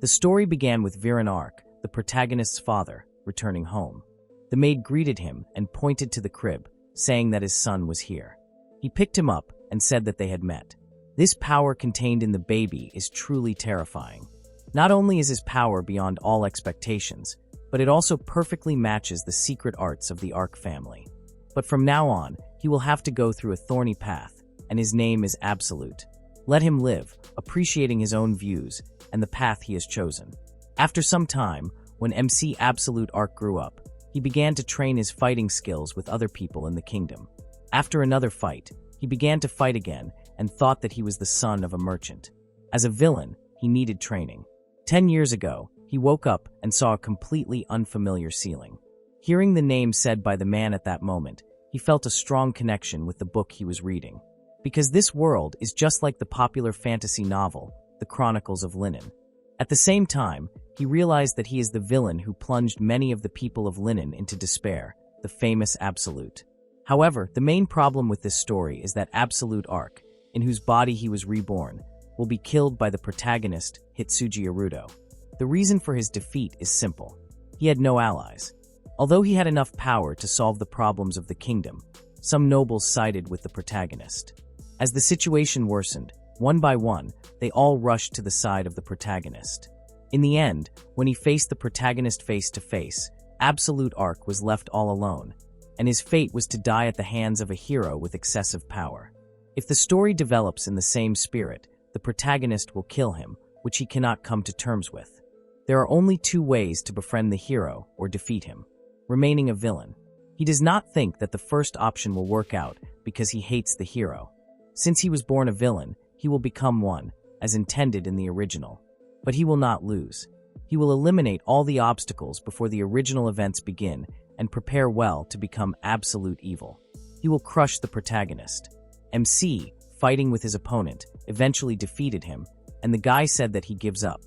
The story began with Viren Arc, the protagonist's father, returning home. The maid greeted him and pointed to the crib, saying that his son was here. He picked him up and said that they had met. This power contained in the baby is truly terrifying. Not only is his power beyond all expectations, but it also perfectly matches the secret arts of the Arc family. But from now on, he will have to go through a thorny path, and his name is Absolute. Let him live, appreciating his own views and the path he has chosen. After some time, when MC Absolute Arc grew up, he began to train his fighting skills with other people in the kingdom. After another fight, he began to fight again and thought that he was the son of a merchant. As a villain, he needed training. 10 years ago, he woke up and saw a completely unfamiliar ceiling. Hearing the name said by the man at that moment, he felt a strong connection with the book he was reading. Because this world is just like the popular fantasy novel, The Chronicles of Linen. At the same time, he realized that he is the villain who plunged many of the people of Linen into despair, the famous Absolute. However, the main problem with this story is that Absolute Arc, in whose body he was reborn, will be killed by the protagonist, Hitsuji Aruto. The reason for his defeat is simple. He had no allies. Although he had enough power to solve the problems of the kingdom, some nobles sided with the protagonist. As the situation worsened, one by one, they all rushed to the side of the protagonist. In the end, when he faced the protagonist face to face, Absolute Arc was left all alone, and his fate was to die at the hands of a hero with excessive power. If the story develops in the same spirit, the protagonist will kill him, which he cannot come to terms with. There are only two ways to befriend the hero or defeat him: remaining a villain. He does not think that the first option will work out because he hates the hero. Since he was born a villain, he will become one, as intended in the original. But he will not lose. He will eliminate all the obstacles before the original events begin and prepare well to become absolute evil. He will crush the protagonist. MC, fighting with his opponent, eventually defeated him, and the guy said that he gives up.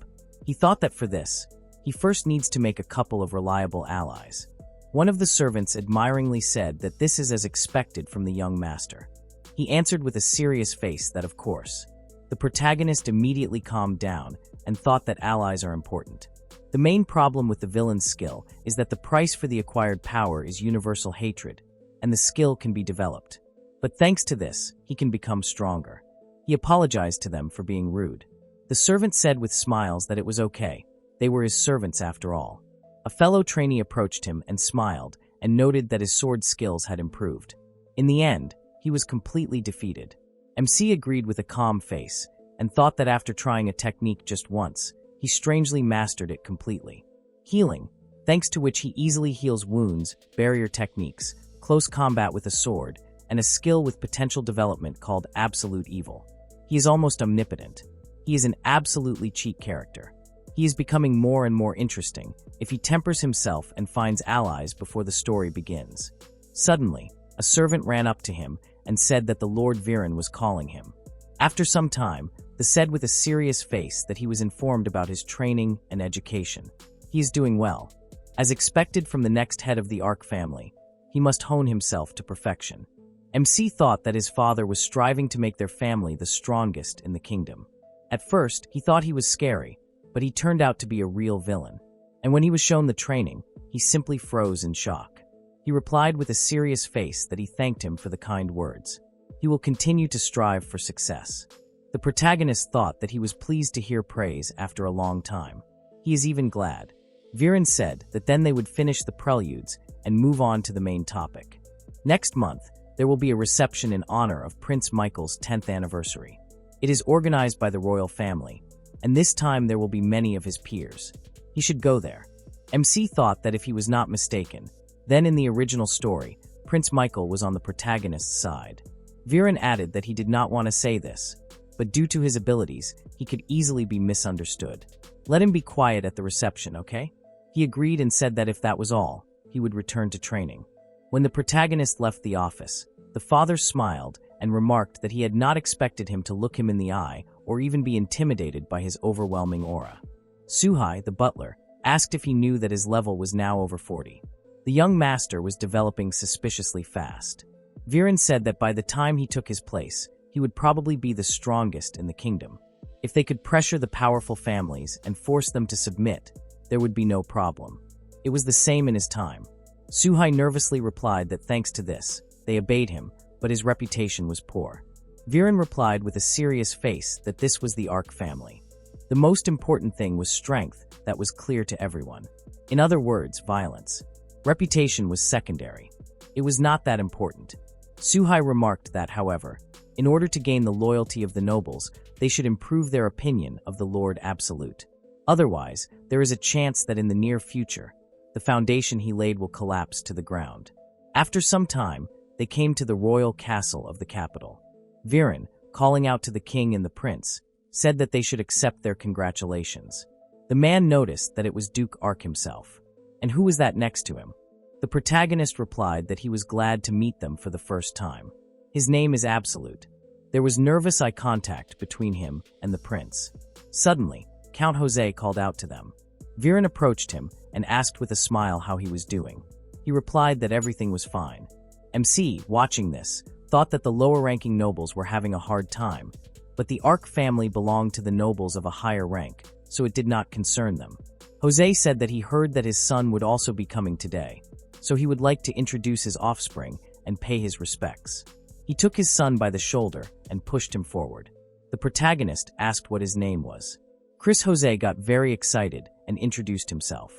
He thought that for this, he first needs to make a couple of reliable allies. One of the servants admiringly said that this is as expected from the young master. He answered with a serious face that of course. The protagonist immediately calmed down and thought that allies are important. The main problem with the villain's skill is that the price for the acquired power is universal hatred, and the skill can be developed. But thanks to this, he can become stronger. He apologized to them for being rude. The servant said with smiles that it was okay. They were his servants after all. A fellow trainee approached him and smiled and noted that his sword skills had improved. In the end, he was completely defeated. MC agreed with a calm face and thought that after trying a technique just once, he strangely mastered it completely. Healing, thanks to which he easily heals wounds, barrier techniques, close combat with a sword, and a skill with potential development called Absolute Evil. He is almost omnipotent. He is an absolutely cheap character. He is becoming more and more interesting if he tempers himself and finds allies before the story begins. Suddenly, a servant ran up to him and said that the Lord Viren was calling him. After some time, the said with a serious face that he was informed about his training and education. He is doing well. As expected from the next head of the Arc family, he must hone himself to perfection. MC thought that his father was striving to make their family the strongest in the kingdom. At first, he thought he was scary, but he turned out to be a real villain. And when he was shown the training, he simply froze in shock. He replied with a serious face that he thanked him for the kind words. He will continue to strive for success. The protagonist thought that he was pleased to hear praise after a long time. He is even glad. Viren said that then they would finish the preludes and move on to the main topic. Next month, there will be a reception in honor of Prince Michael's 10th anniversary. It is organized by the royal family, and this time there will be many of his peers. He should go there. MC thought that if he was not mistaken, then in the original story, Prince Michael was on the protagonist's side. Viren added that he did not want to say this, but due to his abilities, he could easily be misunderstood. Let him be quiet at the reception, okay? He agreed and said that if that was all, he would return to training. When the protagonist left the office, the father smiled and remarked that he had not expected him to look him in the eye or even be intimidated by his overwhelming aura. Suhai, the butler, asked if he knew that his level was now over 40. The young master was developing suspiciously fast. Viren said that by the time he took his place, he would probably be the strongest in the kingdom. If they could pressure the powerful families and force them to submit, there would be no problem. It was the same in his time. Suhai nervously replied that thanks to this, they obeyed him, but his reputation was poor. Viren replied with a serious face that this was the Ark family. The most important thing was strength that was clear to everyone. In other words, violence. Reputation was secondary. It was not that important. Suhai remarked that, however, in order to gain the loyalty of the nobles, they should improve their opinion of the Lord Absolute. Otherwise, there is a chance that in the near future, the foundation he laid will collapse to the ground. After some time, they came to the royal castle of the capital. Viren, calling out to the king and the prince, said that they should accept their congratulations. The man noticed that it was Duke Ark himself. And who was that next to him? The protagonist replied that he was glad to meet them for the first time. His name is Absolute. There was nervous eye contact between him and the prince. Suddenly, Count Jose called out to them. Viren approached him and asked with a smile how he was doing. He replied that everything was fine. MC, watching this, thought that the lower-ranking nobles were having a hard time, but the Ark family belonged to the nobles of a higher rank, so it did not concern them. Jose said that he heard that his son would also be coming today, so he would like to introduce his offspring and pay his respects. He took his son by the shoulder and pushed him forward. The protagonist asked what his name was. Chris Jose got very excited and introduced himself.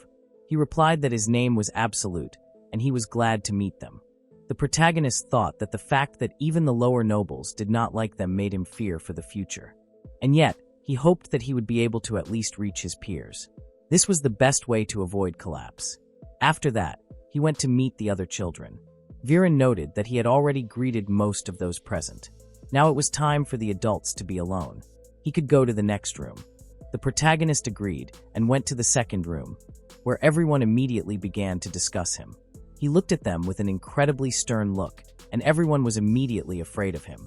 He replied that his name was Absolute, and he was glad to meet them. The protagonist thought that the fact that even the lower nobles did not like them made him fear for the future. And yet, he hoped that he would be able to at least reach his peers. This was the best way to avoid collapse. After that, he went to meet the other children. Viren noted that he had already greeted most of those present. Now it was time for the adults to be alone. He could go to the next room. The protagonist agreed and went to the second room, where everyone immediately began to discuss him. He looked at them with an incredibly stern look, and everyone was immediately afraid of him.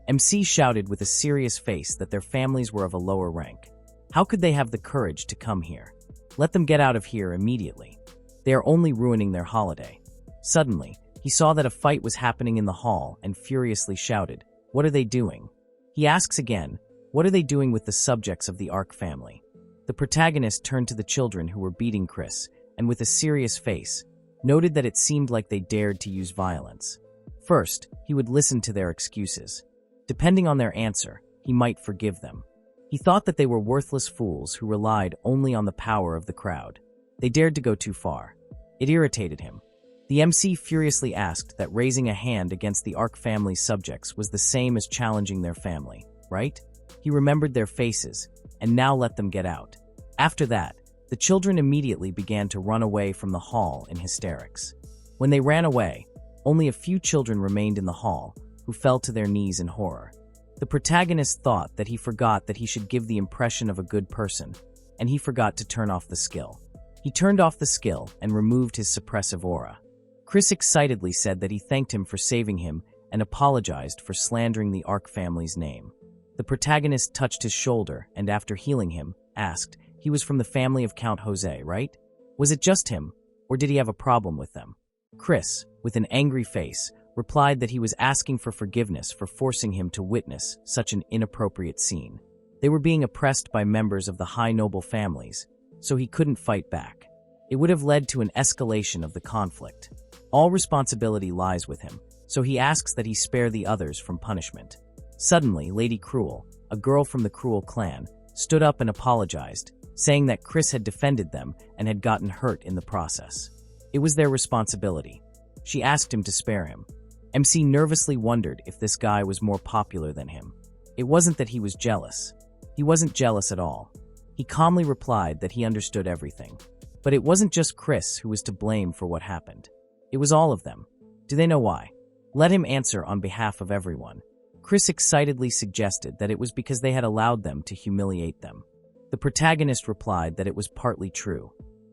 MC shouted with a serious face that their families were of a lower rank. How could they have the courage to come here? Let them get out of here immediately. They are only ruining their holiday. Suddenly, he saw that a fight was happening in the hall and furiously shouted, "What are they doing?" He asks again, "What are they doing with the subjects of the Ark family?" The protagonist turned to the children who were beating Chris, and with a serious face, noted that it seemed like they dared to use violence. First, he would listen to their excuses. Depending on their answer, he might forgive them. He thought that they were worthless fools who relied only on the power of the crowd. They dared to go too far. It irritated him. The MC furiously asked that raising a hand against the Ark family's subjects was the same as challenging their family, right? He remembered their faces, and now let them get out. After that, the children immediately began to run away from the hall in hysterics. When they ran away, only a few children remained in the hall, who fell to their knees in horror. The protagonist thought that he forgot that he should give the impression of a good person, and he forgot to turn off the skill. He turned off the skill and removed his suppressive aura. Chris excitedly said that he thanked him for saving him and apologized for slandering the Ark family's name. The protagonist touched his shoulder and, after healing him, asked, he was from the family of Count Jose, right? Was it just him, or did he have a problem with them? Chris, with an angry face, replied that he was asking for forgiveness for forcing him to witness such an inappropriate scene. They were being oppressed by members of the high noble families, so he couldn't fight back. It would have led to an escalation of the conflict. All responsibility lies with him, so he asks that he spare the others from punishment. Suddenly, Lady Cruel, a girl from the Cruel clan, stood up and apologized, saying that Chris had defended them and had gotten hurt in the process. It was their responsibility. She asked him to spare him. MC nervously wondered if this guy was more popular than him. It wasn't that he was jealous. He wasn't jealous at all. He calmly replied that he understood everything. But it wasn't just Chris who was to blame for what happened. It was all of them. Do they know why? Let him answer on behalf of everyone. Chris excitedly suggested that it was because they had allowed them to humiliate them. The protagonist replied that it was partly true.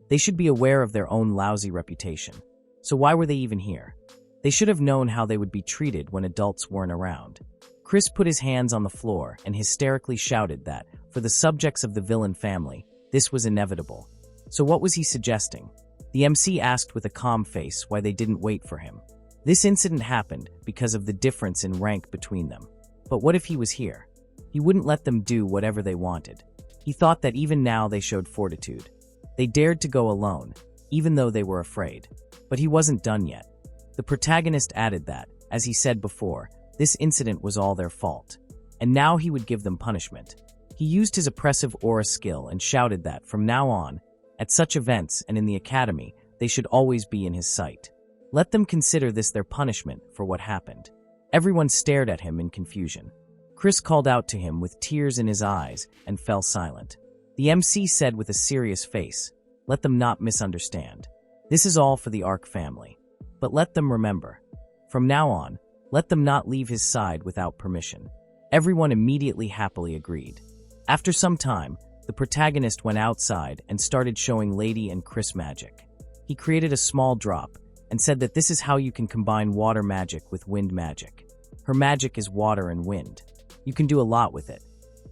They should be aware of their own lousy reputation. So why were they even here? They should have known how they would be treated when adults weren't around. Chris put his hands on the floor and hysterically shouted that, for the subjects of the villain family, this was inevitable. So what was he suggesting? The MC asked with a calm face why they didn't wait for him. This incident happened because of the difference in rank between them. But what if he was here? He wouldn't let them do whatever they wanted. He thought that even now they showed fortitude. They dared to go alone, even though they were afraid. But he wasn't done yet. The protagonist added that, as he said before, this incident was all their fault. And now he would give them punishment. He used his oppressive aura skill and shouted that, from now on, at such events and in the academy, they should always be in his sight. Let them consider this their punishment for what happened. Everyone stared at him in confusion. Chris called out to him with tears in his eyes and fell silent. The MC said with a serious face, "Let them not misunderstand. This is all for the Arc family. But let them remember. From now on, let them not leave his side without permission." Everyone immediately happily agreed. After some time, the protagonist went outside and started showing Lady and Chris magic. He created a small drop and said that this is how you can combine water magic with wind magic. Her magic is water and wind. You can do a lot with it.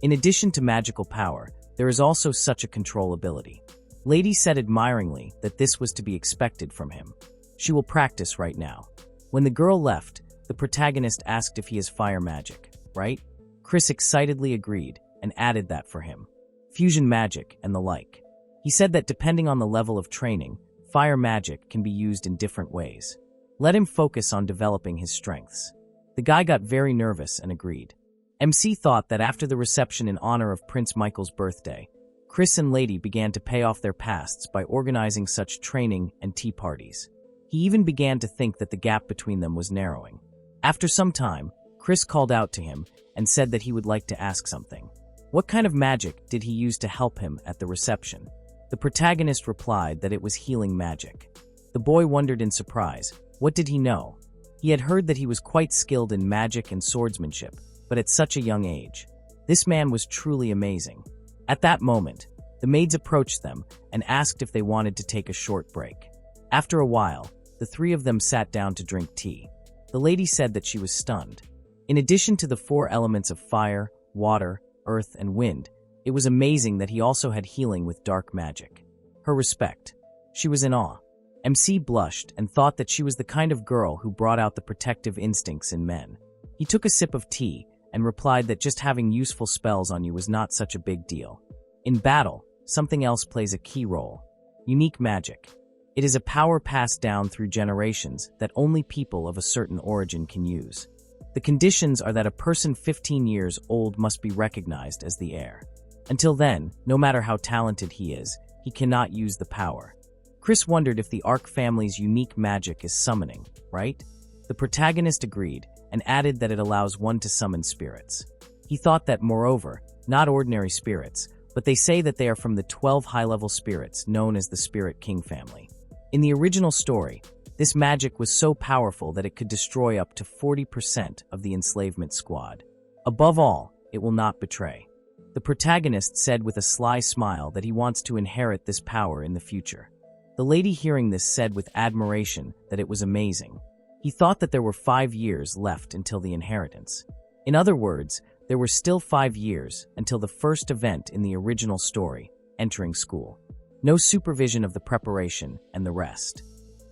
In addition to magical power, there is also such a control ability. Lady said admiringly that this was to be expected from him. She will practice right now. When the girl left, the protagonist asked if he has fire magic, right? Chris excitedly agreed and added that for him. Fusion magic and the like. He said that depending on the level of training, fire magic can be used in different ways. Let him focus on developing his strengths. The guy got very nervous and agreed. MC thought that after the reception in honor of Prince Michael's birthday, Chris and Lady began to pay off their pasts by organizing such training and tea parties. He even began to think that the gap between them was narrowing. After some time, Chris called out to him and said that he would like to ask something. What kind of magic did he use to help him at the reception? The protagonist replied that it was healing magic. The boy wondered in surprise. What did he know? He had heard that he was quite skilled in magic and swordsmanship, but at such a young age. This man was truly amazing. At that moment, the maids approached them and asked if they wanted to take a short break. After a while, the three of them sat down to drink tea. The lady said that she was stunned. In addition to the 4 elements of fire, water, earth, and wind, it was amazing that he also had healing with dark magic. Her respect. She was in awe. MC blushed and thought that she was the kind of girl who brought out the protective instincts in men. He took a sip of tea and replied that just having useful spells on you was not such a big deal. In battle, something else plays a key role. Unique magic. It is a power passed down through generations that only people of a certain origin can use. The conditions are that a person 15 years old must be recognized as the heir. Until then, no matter how talented he is, he cannot use the power. Chris wondered if the Arc family's unique magic is summoning, right? The protagonist agreed and added that it allows one to summon spirits. He thought that, moreover, not ordinary spirits, but they say that they are from the 12 high-level spirits known as the Spirit King family. In the original story, this magic was so powerful that it could destroy up to 40% of the enslavement squad. Above all, it will not betray. The protagonist said with a sly smile that he wants to inherit this power in the future. The lady hearing this said with admiration that it was amazing. He thought that there were 5 years left until the inheritance. In other words, there were still 5 years until the first event in the original story, entering school. No supervision of the preparation and the rest.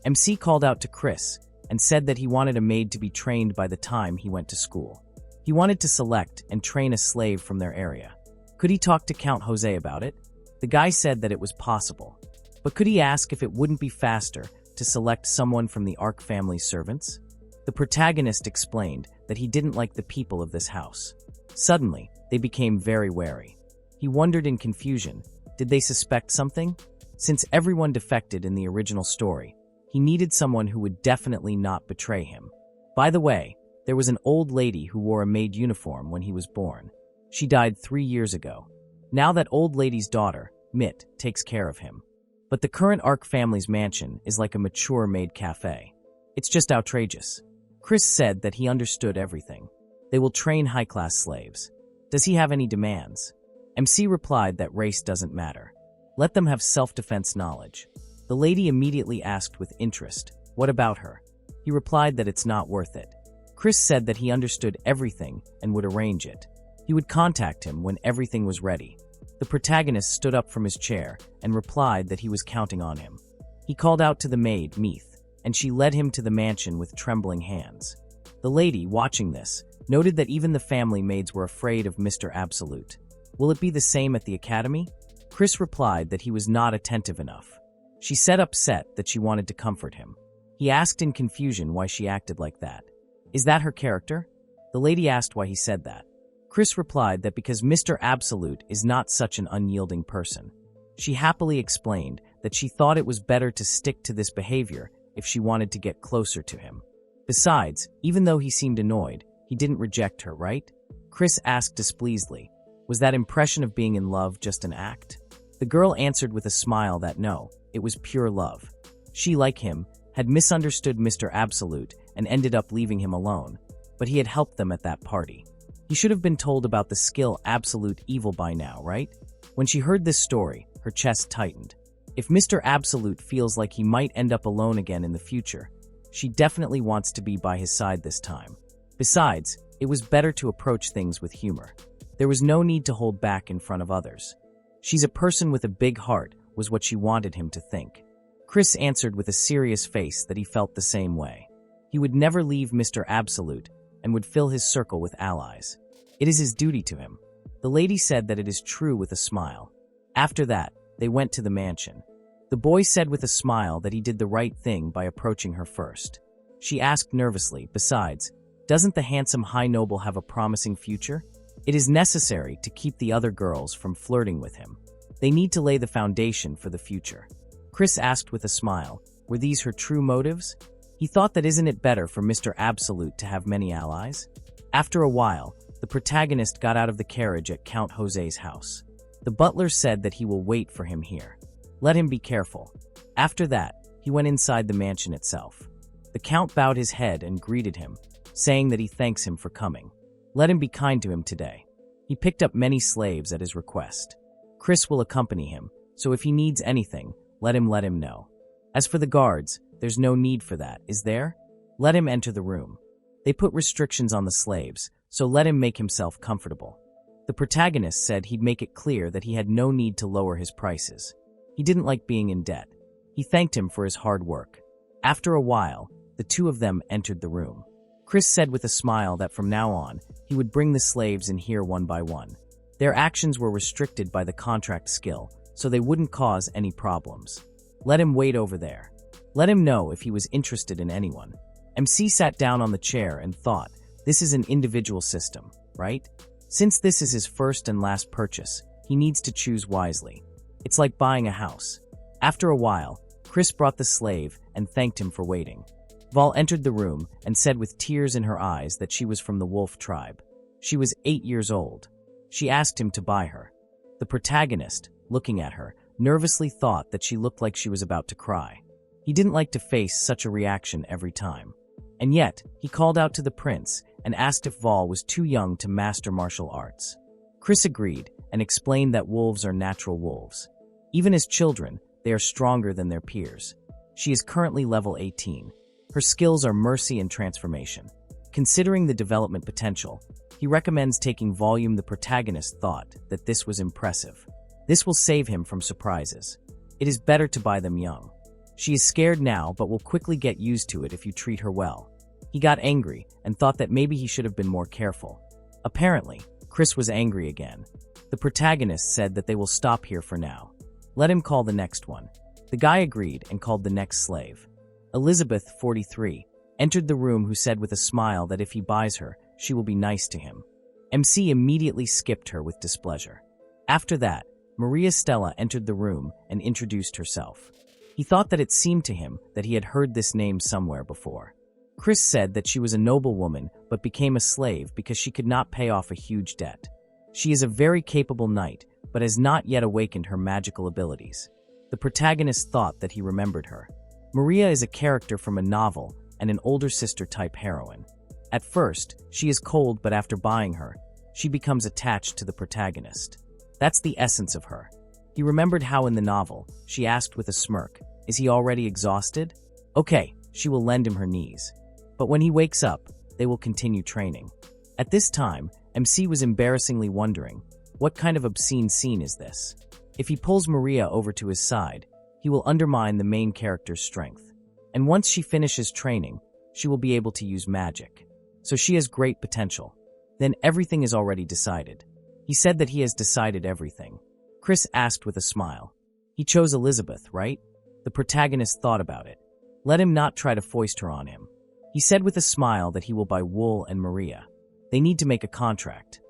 MC called out to Chris and said that he wanted a maid to be trained by the time he went to school. He wanted to select and train a slave from their area. Could he talk to Count Jose about it? The guy said that it was possible. But could he ask if it wouldn't be faster to select someone from the Arc family's servants? The protagonist explained that he didn't like the people of this house. Suddenly, they became very wary. He wondered in confusion, did they suspect something? Since everyone defected in the original story, he needed someone who would definitely not betray him. By the way, there was an old lady who wore a maid uniform when he was born. She died 3 years ago. Now that old lady's daughter, Mitt, takes care of him. But the current Arc family's mansion is like a mature maid cafe. It's just outrageous. Chris said that he understood everything. They will train high-class slaves. Does he have any demands? MC replied that race doesn't matter. Let them have self-defense knowledge. The lady immediately asked with interest, what about her? He replied that it's not worth it. Chris said that he understood everything and would arrange it. He would contact him when everything was ready. The protagonist stood up from his chair and replied that he was counting on him. He called out to the maid, Meath, and she led him to the mansion with trembling hands. The lady, watching this, Noted that even the family maids were afraid of Mr. Absolute. Will it be the same at the academy? Chris replied that he was not attentive enough. She said upset that she wanted to comfort him. He asked in confusion why she acted like that. Is that her character? The lady asked why he said that. Chris replied that because Mr. Absolute is not such an unyielding person. She happily explained that she thought it was better to stick to this behavior if she wanted to get closer to him. Besides, even though he seemed annoyed, he didn't reject her, right? Chris asked displeasedly, was that impression of being in love just an act? The girl answered with a smile that no, it was pure love. She, like him, had misunderstood Mr. Absolute and ended up leaving him alone, but he had helped them at that party. He should have been told about the skill Absolute Evil by now, right? When she heard this story, her chest tightened. If Mr. Absolute feels like he might end up alone again in the future, she definitely wants to be by his side this time. Besides, it was better to approach things with humor. There was no need to hold back in front of others. She's a person with a big heart, was what she wanted him to think. Chris answered with a serious face that he felt the same way. He would never leave Mr. Absolute and would fill his circle with allies. It is his duty to him. The lady said that it is true with a smile. After that, they went to the mansion. The boy said with a smile that he did the right thing by approaching her first. She asked nervously, besides, doesn't the handsome high noble have a promising future? It is necessary to keep the other girls from flirting with him. They need to lay the foundation for the future. Chris asked with a smile, were these her true motives? He thought that isn't it better for Mr. Absolute to have many allies? After a while, the protagonist got out of the carriage at Count Jose's house. The butler said that he will wait for him here. Let him be careful. After that, he went inside the mansion itself. The Count bowed his head and greeted him, saying that he thanks him for coming. Let him be kind to him today. He picked up many slaves at his request. Chris will accompany him, so if he needs anything, let him know. As for the guards, there's no need for that, is there? Let him enter the room. They put restrictions on the slaves, so let him make himself comfortable. The protagonist said he'd make it clear that he had no need to lower his prices. He didn't like being in debt. He thanked him for his hard work. After a while, the two of them entered the room. Chris said with a smile that from now on, he would bring the slaves in here one by one. Their actions were restricted by the contract skill, so they wouldn't cause any problems. Let him wait over there. Let him know if he was interested in anyone. MC sat down on the chair and thought, this is an individual system, right? Since this is his first and last purchase, he needs to choose wisely. It's like buying a house. After a while, Chris brought the slave and thanked him for waiting. Val entered the room and said with tears in her eyes that she was from the wolf tribe. She was 8 years old. She asked him to buy her. The protagonist, looking at her, nervously thought that she looked like she was about to cry. He didn't like to face such a reaction every time. And yet, he called out to the prince and asked if Val was too young to master martial arts. Chris agreed and explained that wolves are natural wolves. Even as children, they are stronger than their peers. She is currently level 18. Her skills are mercy and transformation. Considering the development potential, he recommends taking volume. The protagonist thought that this was impressive. This will save him from surprises. It is better to buy them young. She is scared now but will quickly get used to it if you treat her well. He got angry and thought that maybe he should have been more careful. Apparently, Chris was angry again. The protagonist said that they will stop here for now. Let him call the next one. The guy agreed and called the next slave. Elizabeth, 43, entered the room who said with a smile that if he buys her, she will be nice to him. MC immediately skipped her with displeasure. After that, Maria Stella entered the room and introduced herself. He thought that it seemed to him that he had heard this name somewhere before. Chris said that she was a noble woman but became a slave because she could not pay off a huge debt. She is a very capable knight but has not yet awakened her magical abilities. The protagonist thought that he remembered her. Maria is a character from a novel and an older sister-type heroine. At first, she is cold, but after buying her, she becomes attached to the protagonist. That's the essence of her. He remembered how in the novel, she asked with a smirk, "Is he already exhausted?" Okay, she will lend him her knees. But when he wakes up, they will continue training. At this time, MC was embarrassingly wondering, what kind of obscene scene is this? If he pulls Maria over to his side, he will undermine the main character's strength. And once she finishes training, she will be able to use magic. So she has great potential. Then everything is already decided. He said that he has decided everything. Chris asked with a smile. He chose Elizabeth, right? The protagonist thought about it. Let him not try to foist her on him. He said with a smile that he will buy Wool and Maria. They need to make a contract.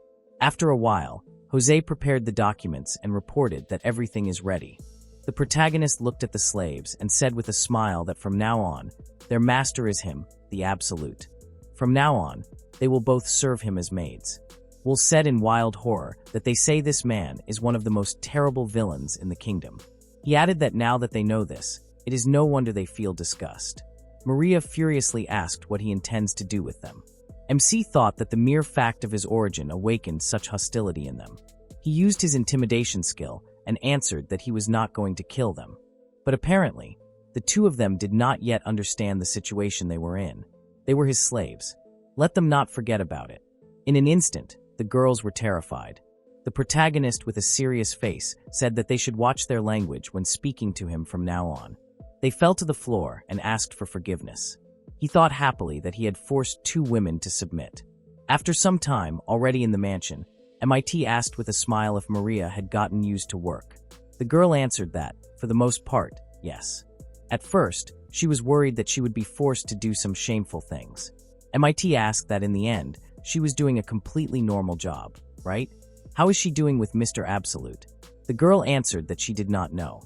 After a while, Jose prepared the documents and reported that everything is ready. The protagonist looked at the slaves and said with a smile that from now on, their master is him, the Absolute. From now on, they will both serve him as maids. Wool said in wild horror that they say this man is one of the most terrible villains in the kingdom. He added that now that they know this, it is no wonder they feel disgust. Maria furiously asked what he intends to do with them. MC thought that the mere fact of his origin awakened such hostility in them. He used his intimidation skill and answered that he was not going to kill them. But apparently, the two of them did not yet understand the situation they were in. They were his slaves. Let them not forget about it. In an instant, the girls were terrified. The protagonist, with a serious face, said that they should watch their language when speaking to him from now on. They fell to the floor and asked for forgiveness. He thought happily that he had forced two women to submit. After some time, already in the mansion, MIT asked with a smile if Maria had gotten used to work. The girl answered that, for the most part, yes. At first, she was worried that she would be forced to do some shameful things. MIT asked that in the end, she was doing a completely normal job, right? How is she doing with Mr. Absolute? The girl answered that she did not know.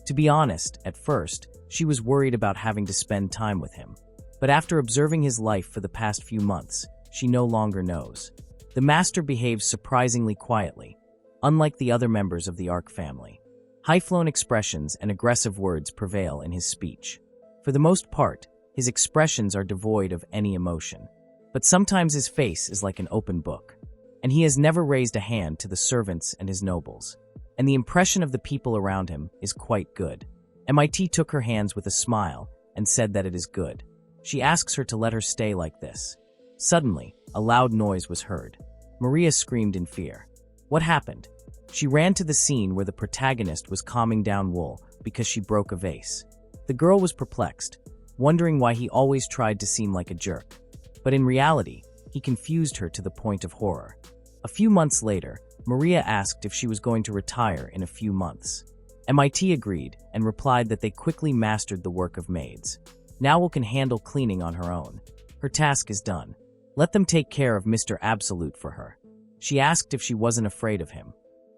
To be honest, at first, she was worried about having to spend time with him. But after observing his life for the past few months, she no longer knows. The master behaves surprisingly quietly, unlike the other members of the Ark family. High-flown expressions and aggressive words prevail in his speech. For the most part, his expressions are devoid of any emotion. But sometimes his face is like an open book. And he has never raised a hand to the servants and his nobles. And the impression of the people around him is quite good. MIT took her hands with a smile and said that it is good. She asks her to let her stay like this. Suddenly, a loud noise was heard. Maria screamed in fear. What happened? She ran to the scene where the protagonist was calming down Wool because she broke a vase. The girl was perplexed, wondering why he always tried to seem like a jerk. But in reality, he confused her to the point of horror. A few months later, Maria asked if she was going to retire in a few months. MIT agreed and replied that they quickly mastered the work of maids. Now Wool can handle cleaning on her own. Her task is done. Let them take care of Mr. Absolute for her. She asked if she wasn't afraid of him.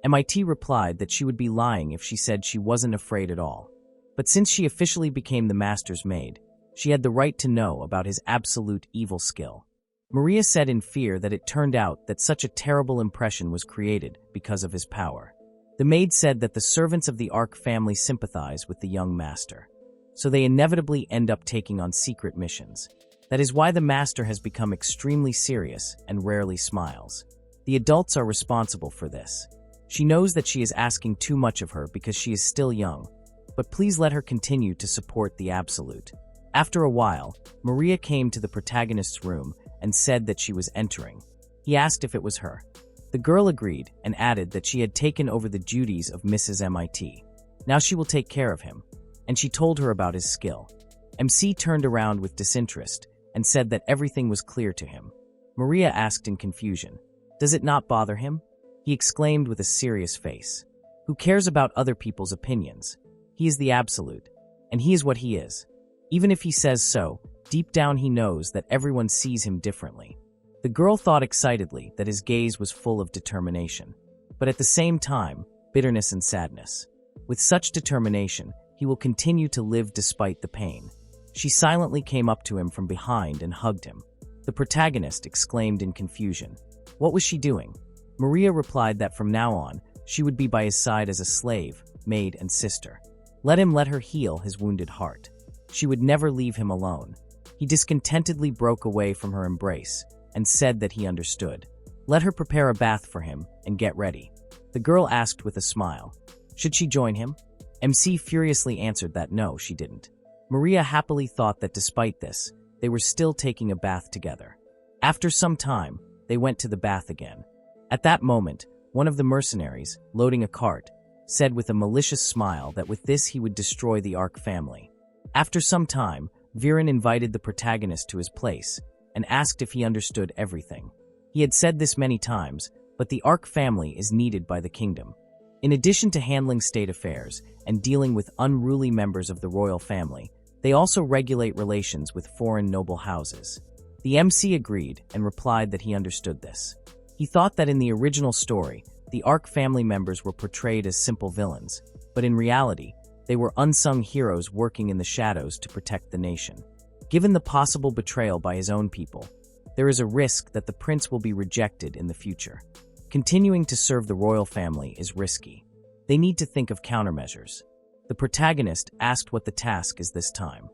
MIT replied that she would be lying if she said she wasn't afraid at all. But since she officially became the master's maid, she had the right to know about his absolute evil skill. Maria said in fear that it turned out that such a terrible impression was created because of his power. The maid said that the servants of the Ark family sympathize with the young master, so they inevitably end up taking on secret missions. That is why the master has become extremely serious and rarely smiles. The adults are responsible for this. She knows that she is asking too much of her because she is still young, but please let her continue to support the Absolute. After a while, Maria came to the protagonist's room and said that she was entering. He asked if it was her. The girl agreed and added that she had taken over the duties of Mrs. MIT. Now she will take care of him, and she told her about his skill. MC turned around with disinterest and said that everything was clear to him. Maria asked in confusion, "Does it not bother him?" He exclaimed with a serious face. "Who cares about other people's opinions? He is the Absolute, and he is what he is. Even if he says so, deep down he knows that everyone sees him differently." The girl thought excitedly that his gaze was full of determination, but at the same time, bitterness and sadness. With such determination, he will continue to live despite the pain. She silently came up to him from behind and hugged him. The protagonist exclaimed in confusion. What was she doing? Maria replied that from now on, she would be by his side as a slave, maid, and sister. Let him let her heal his wounded heart. She would never leave him alone. He discontentedly broke away from her embrace and said that he understood. Let her prepare a bath for him and get ready. The girl asked with a smile. Should she join him? MC furiously answered that no, she didn't. Maria happily thought that despite this, they were still taking a bath together. After some time, they went to the bath again. At that moment, one of the mercenaries, loading a cart, said with a malicious smile that with this he would destroy the Ark family. After some time, Viren invited the protagonist to his place and asked if he understood everything. He had said this many times, but the Ark family is needed by the kingdom. In addition to handling state affairs and dealing with unruly members of the royal family, they also regulate relations with foreign noble houses. The MC agreed and replied that he understood this. He thought that in the original story, the Ark family members were portrayed as simple villains, but in reality, they were unsung heroes working in the shadows to protect the nation. Given the possible betrayal by his own people, there is a risk that the prince will be rejected in the future. Continuing to serve the royal family is risky. They need to think of countermeasures. The protagonist asked what the task is this time.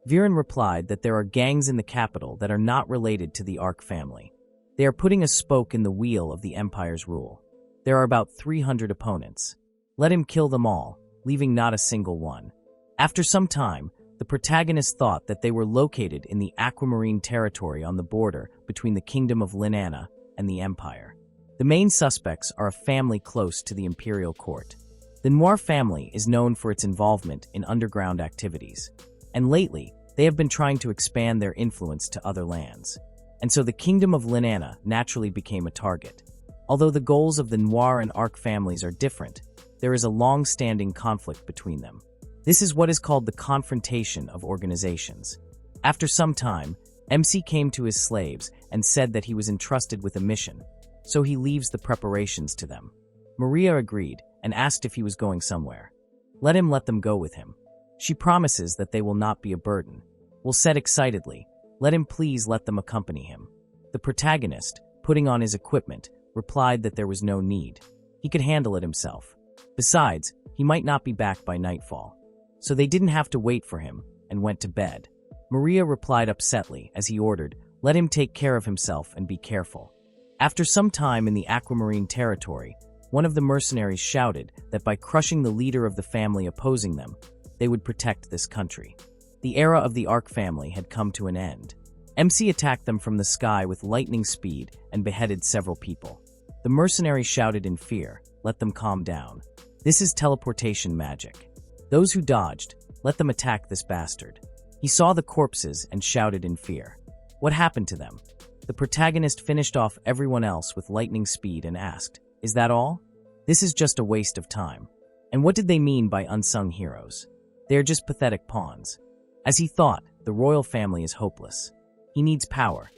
Viren replied that there are gangs in the capital that are not related to the Ark family. They are putting a spoke in the wheel of the Empire's rule. There are about 300 opponents. Let him kill them all, leaving not a single one. After some time, the protagonist thought that they were located in the aquamarine territory on the border between the Kingdom of Linana and the Empire. The main suspects are a family close to the imperial court. The Noir family is known for its involvement in underground activities, and lately, they have been trying to expand their influence to other lands. And so the Kingdom of Linana naturally became a target. Although the goals of the Noir and Ark families are different, there is a long-standing conflict between them. This is what is called the confrontation of organizations. After some time, MC came to his slaves and said that he was entrusted with a mission, so he leaves the preparations to them. Maria agreed and asked if he was going somewhere. Let them go with him. She promises that they will not be a burden. Will said excitedly, let him please let them accompany him. The protagonist, putting on his equipment, replied that there was no need. He could handle it himself. Besides, he might not be back by nightfall. So they didn't have to wait for him and went to bed. Maria replied upsetly as he ordered, let him take care of himself and be careful. After some time in the aquamarine territory, one of the mercenaries shouted that by crushing the leader of the family opposing them, they would protect this country. The era of the Ark family had come to an end. MC attacked them from the sky with lightning speed and beheaded several people. The mercenary shouted in fear, let them calm down. This is teleportation magic. Those who dodged, let them attack this bastard. He saw the corpses and shouted in fear. What happened to them? The protagonist finished off everyone else with lightning speed and asked, is that all? This is just a waste of time. And what did they mean by unsung heroes? They are just pathetic pawns. As he thought, the royal family is hopeless. He needs power.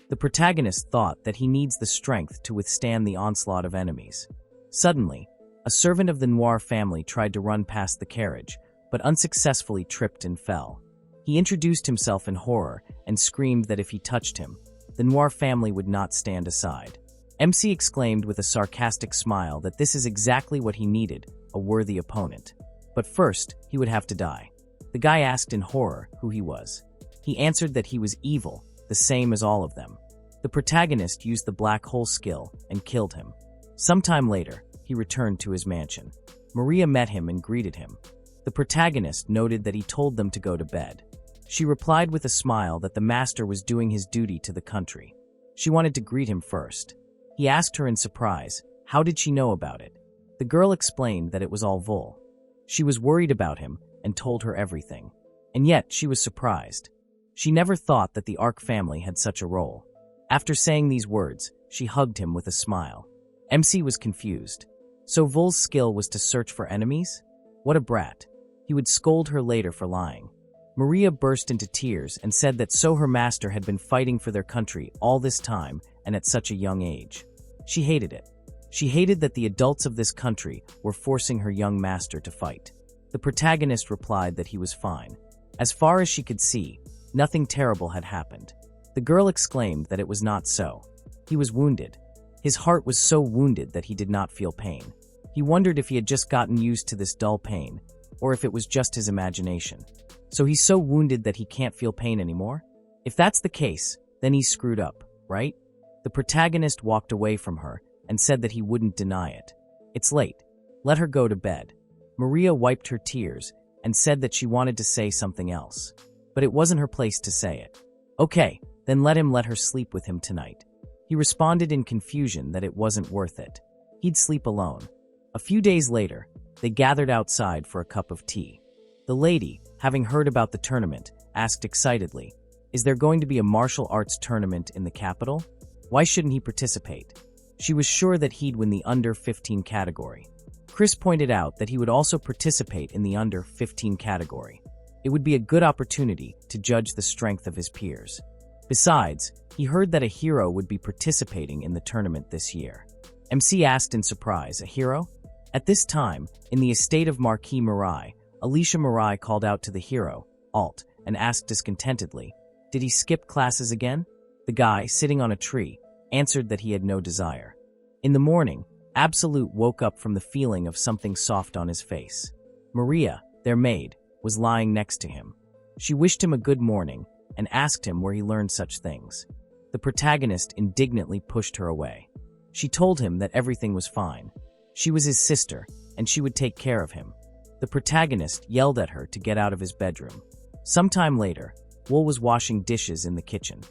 The protagonist thought that he needs the strength to withstand the onslaught of enemies. Suddenly, a servant of the Noir family tried to run past the carriage, but unsuccessfully tripped and fell. He introduced himself in horror and screamed that if he touched him, the Noir family would not stand aside. MC exclaimed with a sarcastic smile that this is exactly what he needed, a worthy opponent. But first, he would have to die. The guy asked in horror who he was. He answered that he was evil, the same as all of them. The protagonist used the black hole skill and killed him. Sometime later, he returned to his mansion. Maria met him and greeted him. The protagonist noted that he told them to go to bed. She replied with a smile that the master was doing his duty to the country. She wanted to greet him first. He asked her in surprise, how did she know about it? The girl explained that it was all Vol. She was worried about him and told her everything. And yet, she was surprised. She never thought that the Ark family had such a role. After saying these words, she hugged him with a smile. MC was confused. So Vol's skill was to search for enemies? What a brat. He would scold her later for lying. Maria burst into tears and said that so her master had been fighting for their country all this time and at such a young age. She hated it. She hated that the adults of this country were forcing her young master to fight. The protagonist replied that he was fine. As far as she could see, nothing terrible had happened. The girl exclaimed that it was not so. He was wounded. His heart was so wounded that he did not feel pain. He wondered if he had just gotten used to this dull pain, or if it was just his imagination. So he's so wounded that he can't feel pain anymore? If that's the case, then he's screwed up, right? The protagonist walked away from her and said that he wouldn't deny it. It's late. Let her go to bed. Maria wiped her tears and said that she wanted to say something else. But it wasn't her place to say it. Okay, then let her sleep with him tonight. He responded in confusion that it wasn't worth it. He'd sleep alone. A few days later, they gathered outside for a cup of tea. The lady, having heard about the tournament, asked excitedly, is there going to be a martial arts tournament in the capital? Why shouldn't he participate? She was sure that he'd win the under 15 category. Chris pointed out that he would also participate in the under 15 category. It would be a good opportunity to judge the strength of his peers. Besides, he heard that a hero would be participating in the tournament this year. MC asked in surprise, a hero? At this time, in the estate of Marquis Mirai, Alicia Mirai called out to the hero, Alt, and asked discontentedly, did he skip classes again? The guy, sitting on a tree, answered that he had no desire. In the morning, Absolute woke up from the feeling of something soft on his face. Maria, their maid, was lying next to him. She wished him a good morning and asked him where he learned such things. The protagonist indignantly pushed her away. She told him that everything was fine. She was his sister, and she would take care of him. The protagonist yelled at her to get out of his bedroom. Sometime later, Wool was washing dishes in the kitchen.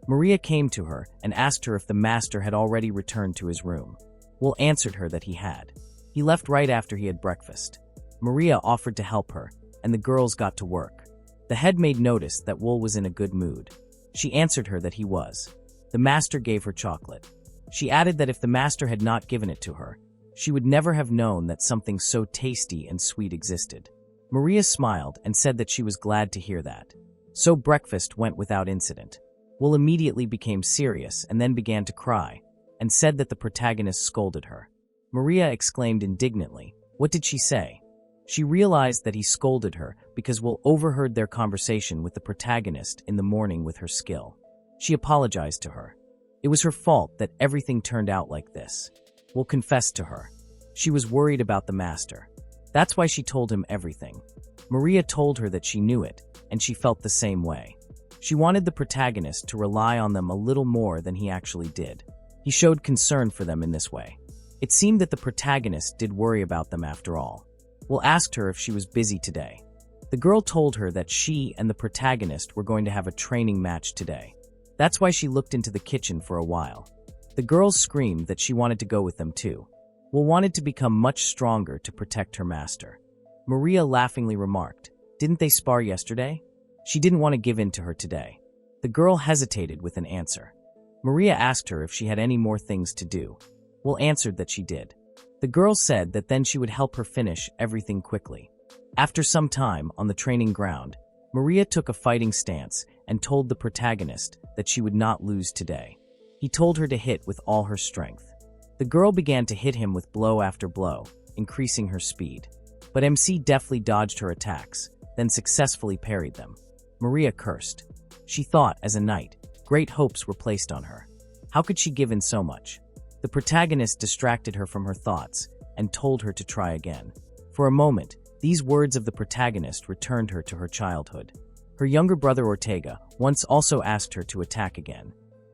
Maria came to her and asked her if the master had already returned to his room. Wool answered her that he had. He left right after he had breakfast. Maria offered to help her, and the girls got to work. The head maid noticed that Wool was in a good mood. She answered her that he was. The master gave her chocolate. She added that if the master had not given it to her, she would never have known that something so tasty and sweet existed. Maria smiled and said that she was glad to hear that. So breakfast went without incident. Wool immediately became serious and then began to cry, and said that the protagonist scolded her. Maria exclaimed indignantly, "What did she say?" She realized that he scolded her because Wool overheard their conversation with the protagonist in the morning with her skill. She apologized to her. It was her fault that everything turned out like this. Wool confessed to her. She was worried about the master. That's why she told him everything. Maria told her that she knew it, and she felt the same way. She wanted the protagonist to rely on them a little more than he actually did. He showed concern for them in this way. It seemed that the protagonist did worry about them after all. Wool asked her if she was busy today. The girl told her that she and the protagonist were going to have a training match today. That's why she looked into the kitchen for a while. The girls screamed that she wanted to go with them too. Wool wanted to become much stronger to protect her master. Maria laughingly remarked, "Didn't they spar yesterday?" She didn't want to give in to her today. The girl hesitated with an answer. Maria asked her if she had any more things to do. Wool answered that she did. The girl said that then she would help her finish everything quickly. After some time on the training ground, Maria took a fighting stance and told the protagonist that she would not lose today. He told her to hit with all her strength. The girl began to hit him with blow after blow, increasing her speed. But MC deftly dodged her attacks, then successfully parried them. Maria cursed. She thought, as a knight, great hopes were placed on her. How could she give in so much? The protagonist distracted her from her thoughts and told her to try again. For a moment, these words of the protagonist returned her to her childhood. Her younger brother Ortega once also asked her to attack again.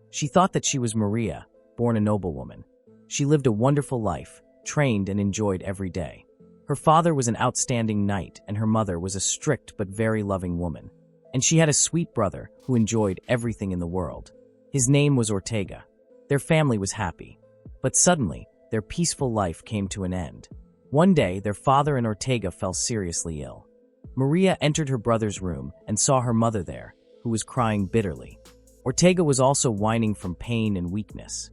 She thought that she was Maria, born a noblewoman. She lived a wonderful life, trained and enjoyed every day. Her father was an outstanding knight and her mother was a strict but very loving woman. And she had a sweet brother who enjoyed everything in the world. His name was Ortega. Their family was happy. But suddenly, their peaceful life came to an end. One day, their father and Ortega fell seriously ill. Maria entered her brother's room and saw her mother there, who was crying bitterly. Ortega was also whining from pain and weakness.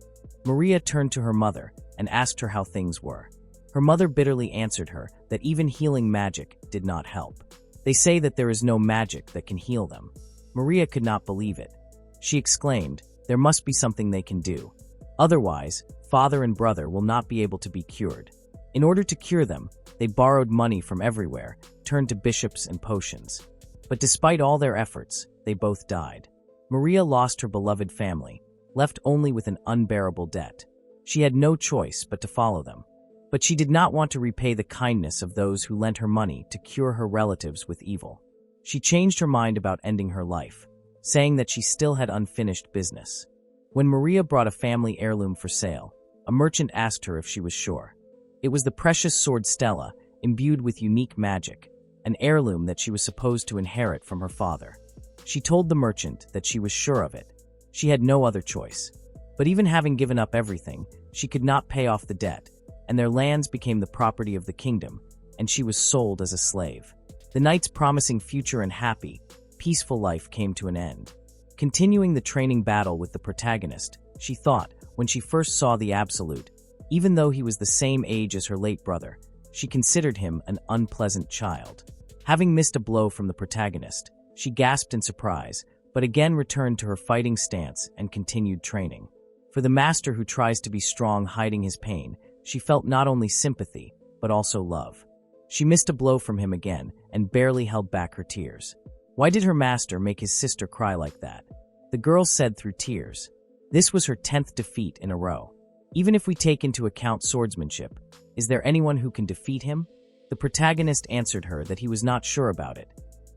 Maria turned to her mother and asked her how things were. Her mother bitterly answered her that even healing magic did not help. They say that there is no magic that can heal them. Maria could not believe it. She exclaimed, "There must be something they can do. Otherwise, father and brother will not be able to be cured." In order to cure them, they borrowed money from everywhere, turned to bishops and potions. But despite all their efforts, they both died. Maria lost her beloved family, left only with an unbearable debt. She had no choice but to follow them. But she did not want to repay the kindness of those who lent her money to cure her relatives with evil. She changed her mind about ending her life, saying that she still had unfinished business. When Maria brought a family heirloom for sale, a merchant asked her if she was sure. It was the precious sword Stella, imbued with unique magic, an heirloom that she was supposed to inherit from her father. She told the merchant that she was sure of it. She had no other choice. But even having given up everything, she could not pay off the debt, and their lands became the property of the kingdom, and she was sold as a slave. The knight's promising future and happy, peaceful life came to an end. Continuing the training battle with the protagonist, she thought, When she first saw the Absolute, even though he was the same age as her late brother, she considered him an unpleasant child. Having missed a blow from the protagonist, she gasped in surprise, but again returned to her fighting stance and continued training. For the master who tries to be strong hiding his pain, she felt not only sympathy, but also love. She missed a blow from him again and barely held back her tears. Why did her master make his sister cry like that? The girl said through tears. This was her 10th defeat in a row. Even if we take into account swordsmanship, is there anyone who can defeat him? The protagonist answered her that he was not sure about it,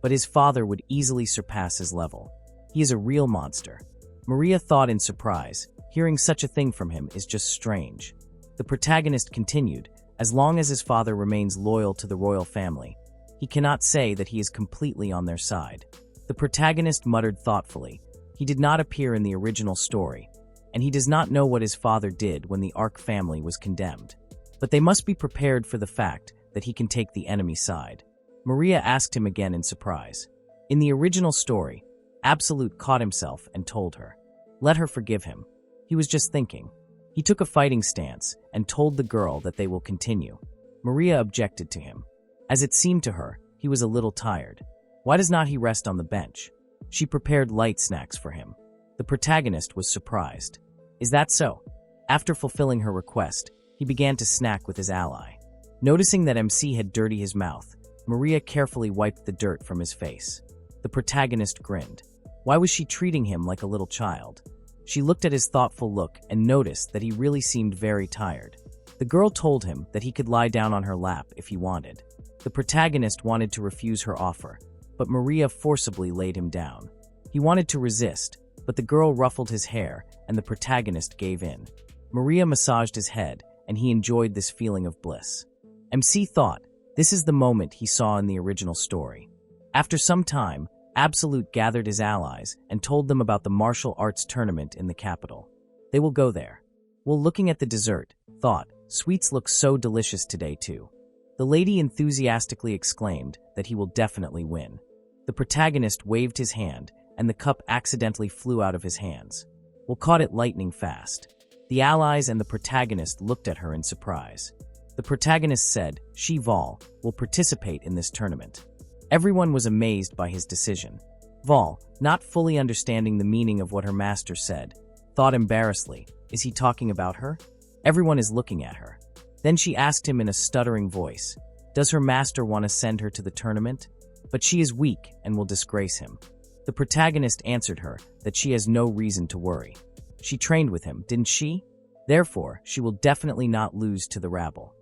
but his father would easily surpass his level. He is a real monster. Maria thought in surprise. Hearing such a thing from him is just strange. The protagonist continued, as long as his father remains loyal to the royal family, he cannot say that he is completely on their side. The protagonist muttered thoughtfully. He did not appear in the original story, and he does not know what his father did when the Ark family was condemned. But they must be prepared for the fact that he can take the enemy side. Maria asked him again in surprise. In the original story, Absolute caught himself and told her. Let her forgive him. He was just thinking. He took a fighting stance and told the girl that they will continue. Maria objected to him. As it seemed to her, he was a little tired. Why does not he rest on the bench? She prepared light snacks for him. The protagonist was surprised. Is that so? After fulfilling her request, he began to snack with his ally. Noticing that MC had dirtied his mouth, Maria carefully wiped the dirt from his face. The protagonist grinned. Why was she treating him like a little child? She looked at his thoughtful look and noticed that he really seemed very tired. The girl told him that he could lie down on her lap if he wanted. The protagonist wanted to refuse her offer, but Maria forcibly laid him down. He wanted to resist, but the girl ruffled his hair and the protagonist gave in. Maria massaged his head and he enjoyed this feeling of bliss. MC thought, this is the moment he saw in the original story. After some time, Absolute gathered his allies and told them about the martial arts tournament in the capital. They will go there. While looking at the dessert, thought, sweets look so delicious today too. The lady enthusiastically exclaimed that he will definitely win. The protagonist waved his hand and the cup accidentally flew out of his hands. Will caught it lightning fast. The allies and the protagonist looked at her in surprise. The protagonist said, she Vol will participate in this tournament. Everyone was amazed by his decision. Vol, not fully understanding the meaning of what her master said, thought embarrassedly, is he talking about her? Everyone is looking at her. Then she asked him in a stuttering voice, does her master want to send her to the tournament? But she is weak and will disgrace him. The protagonist answered her that she has no reason to worry. She trained with him, didn't she? Therefore, she will definitely not lose to the rabble.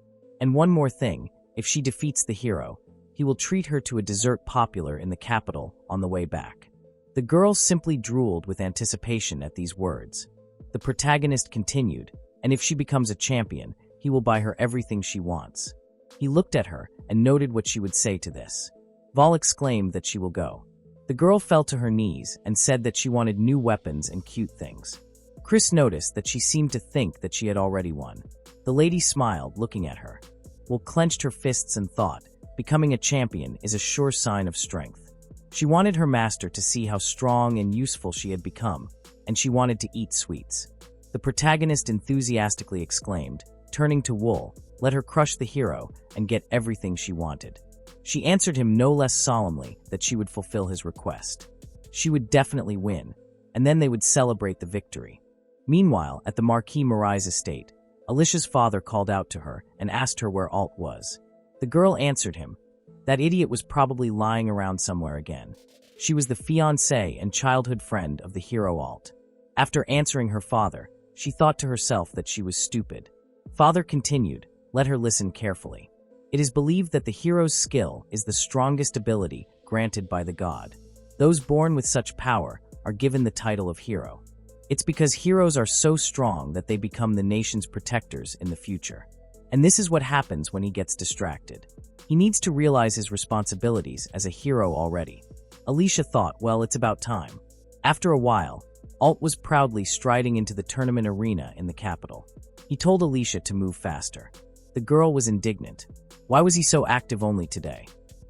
And one more thing, if she defeats the hero, he will treat her to a dessert popular in the capital on the way back. The girl simply drooled with anticipation at these words. The protagonist continued, and if she becomes a champion, he will buy her everything she wants. He looked at her and noted what she would say to this. Vol exclaimed that she will go. The girl fell to her knees and said that she wanted new weapons and cute things. Chris noticed that she seemed to think that she had already won. The lady smiled, looking at her. Will clenched her fists and thought, becoming a champion is a sure sign of strength. She wanted her master to see how strong and useful she had become, and she wanted to eat sweets. The protagonist enthusiastically exclaimed, turning to Wool, let her crush the hero and get everything she wanted. She answered him no less solemnly that she would fulfill his request. She would definitely win, and then they would celebrate the victory. Meanwhile, at the Marquis Marai's estate, Alicia's father called out to her and asked her where Alt was. The girl answered him. That idiot was probably lying around somewhere again. She was the fiancée and childhood friend of the hero Alt. After answering her father, she thought to herself that she was stupid. Father continued, let her listen carefully. It is believed that the hero's skill is the strongest ability granted by the god. Those born with such power are given the title of hero. It's because heroes are so strong that they become the nation's protectors in the future. And this is what happens when he gets distracted. He needs to realize his responsibilities as a hero already. Alicia thought, well, it's about time. After a while, Alt was proudly striding into the tournament arena in the capital. He told Alicia to move faster. The girl was indignant. Why was he so active only today?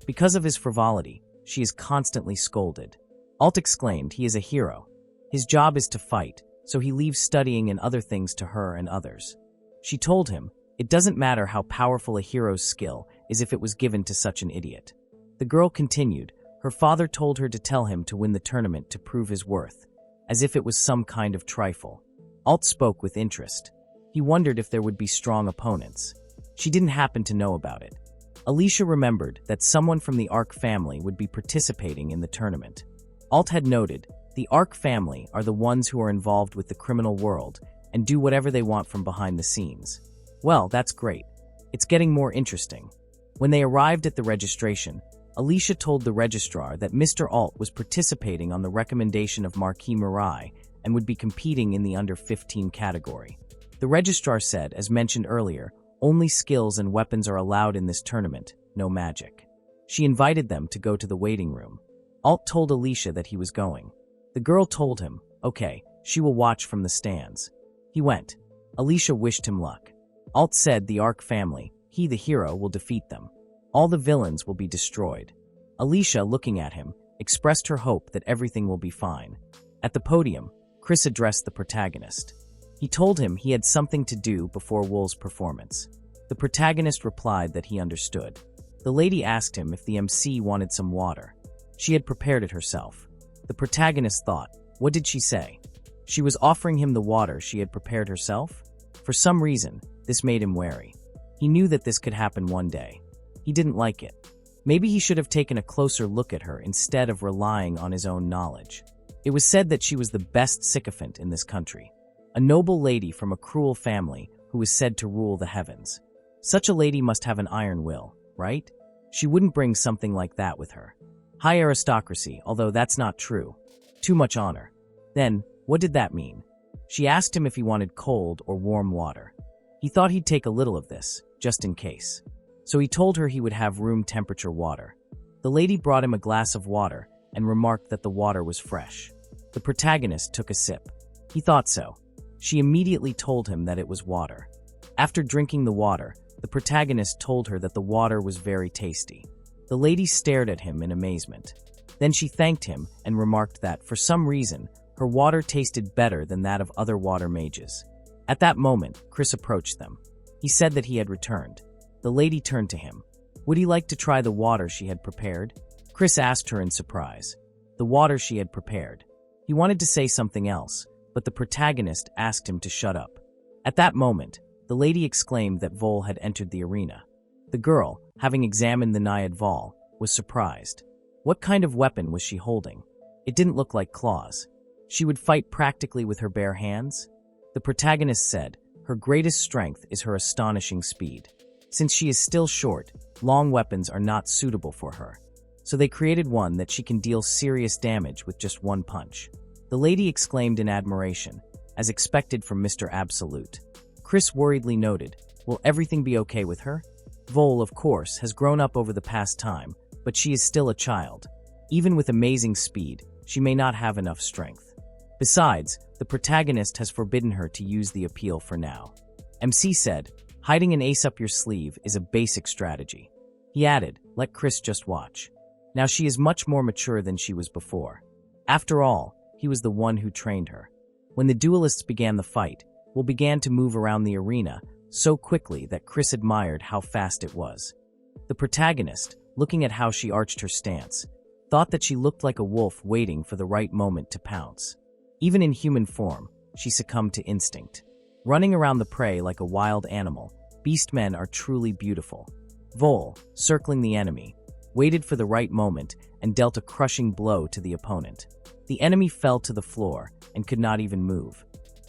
Because of his frivolity, she is constantly scolded. Alt exclaimed, he is a hero. His job is to fight, so he leaves studying and other things to her and others. She told him, it doesn't matter how powerful a hero's skill is if it was given to such an idiot. The girl continued, her father told her to tell him to win the tournament to prove his worth, as if it was some kind of trifle. Alt spoke with interest. He wondered if there would be strong opponents. She didn't happen to know about it. Alicia remembered that someone from the Ark family would be participating in the tournament. Alt had noted, the Ark family are the ones who are involved with the criminal world and do whatever they want from behind the scenes. Well, that's great. It's getting more interesting. When they arrived at the registration, Alicia told the registrar that Mr. Alt was participating on the recommendation of Marquis Mirai and would be competing in the under 15 category. The registrar said, as mentioned earlier, only skills and weapons are allowed in this tournament, no magic. She invited them to go to the waiting room. Alt told Alicia that he was going. The girl told him, okay, she will watch from the stands. He went. Alicia wished him luck. Alt said the Ark family, he the hero, will defeat them. All the villains will be destroyed. Alicia, looking at him, expressed her hope that everything will be fine. At the podium, Chris addressed the protagonist. He told him he had something to do before Wool's performance. The protagonist replied that he understood. The lady asked him if the MC wanted some water. She had prepared it herself. The protagonist thought, what did she say? She was offering him the water she had prepared herself? For some reason, this made him wary. He knew that this could happen one day. He didn't like it. Maybe he should have taken a closer look at her instead of relying on his own knowledge. It was said that she was the best sycophant in this country. A noble lady from a cruel family who is said to rule the heavens. Such a lady must have an iron will, right? She wouldn't bring something like that with her. High aristocracy, although that's not true. Too much honor. Then, what did that mean? She asked him if he wanted cold or warm water. He thought he'd take a little of this, just in case. So he told her he would have room temperature water. The lady brought him a glass of water and remarked that the water was fresh. The protagonist took a sip. He thought so. She immediately told him that it was water. After drinking the water, the protagonist told her that the water was very tasty. The lady stared at him in amazement. Then she thanked him and remarked that, for some reason, her water tasted better than that of other water mages. At that moment, Chris approached them. He said that he had returned. The lady turned to him. Would he like to try the water she had prepared? Chris asked her in surprise. The water she had prepared. He wanted to say something else, but the protagonist asked him to shut up. At that moment, the lady exclaimed that Vol had entered the arena. The girl, having examined the Naiad Vol, was surprised. What kind of weapon was she holding? It didn't look like claws. She would fight practically with her bare hands? The protagonist said, her greatest strength is her astonishing speed. Since she is still short, long weapons are not suitable for her. So they created one that she can deal serious damage with just one punch. The lady exclaimed in admiration, as expected from Mr. Absolute. Chris worriedly noted, will everything be okay with her? Vol, of course, has grown up over the past time, but she is still a child. Even with amazing speed, she may not have enough strength. Besides, the protagonist has forbidden her to use the appeal for now. MC said, hiding an ace up your sleeve is a basic strategy. He added, let Chris just watch. Now she is much more mature than she was before. After all, he was the one who trained her. When the duelists began the fight, Will began to move around the arena so quickly that Chris admired how fast it was. The protagonist, looking at how she arched her stance, thought that she looked like a wolf waiting for the right moment to pounce. Even in human form, she succumbed to instinct. Running around the prey like a wild animal, beastmen are truly beautiful. Vol, circling the enemy, waited for the right moment and dealt a crushing blow to the opponent. The enemy fell to the floor and could not even move.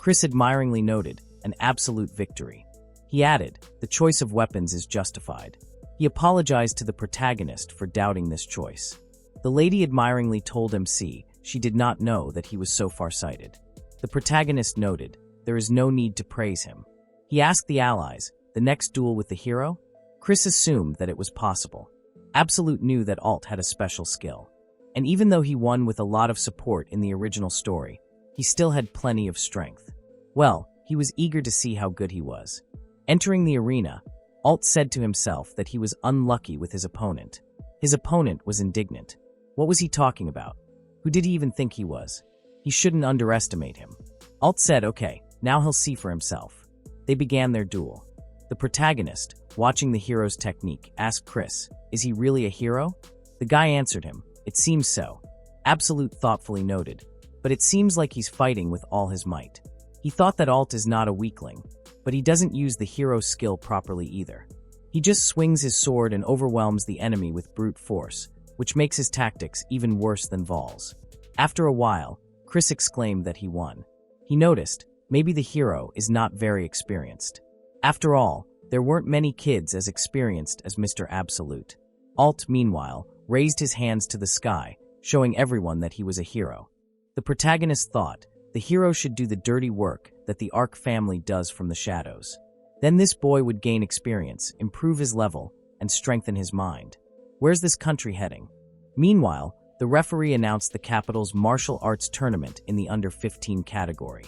Chris admiringly noted, an absolute victory. He added, the choice of weapons is justified. He apologized to the protagonist for doubting this choice. The lady admiringly told MC she did not know that he was so farsighted. The protagonist noted, there is no need to praise him. He asked the allies, the next duel with the hero? Chris assumed that it was possible. Absolute knew that Alt had a special skill. And even though he won with a lot of support in the original story, he still had plenty of strength. Well, he was eager to see how good he was. Entering the arena, Alt said to himself that he was unlucky with his opponent. His opponent was indignant. What was he talking about? Who did he even think he was? He shouldn't underestimate him. Alt said, okay, now he'll see for himself. They began their duel. The protagonist, watching the hero's technique, asked Chris, is he really a hero? The guy answered him, it seems so. Absolute thoughtfully noted, but it seems like he's fighting with all his might. He thought that Alt is not a weakling, but he doesn't use the hero skill properly either. He just swings his sword and overwhelms the enemy with brute force, which makes his tactics even worse than Vol's. After a while, Chris exclaimed that he won. He noticed, maybe the hero is not very experienced. After all, there weren't many kids as experienced as Mr. Absolute. Alt, meanwhile, raised his hands to the sky, showing everyone that he was a hero. The protagonist thought, the hero should do the dirty work that the Arc family does from the shadows. Then this boy would gain experience, improve his level, and strengthen his mind. Where's this country heading? Meanwhile, the referee announced the capital's martial arts tournament in the under 15 category.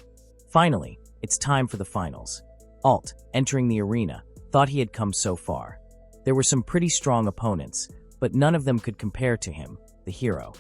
Finally, it's time for the finals. Alt, entering the arena, thought he had come so far. There were some pretty strong opponents, but none of them could compare to him, the hero.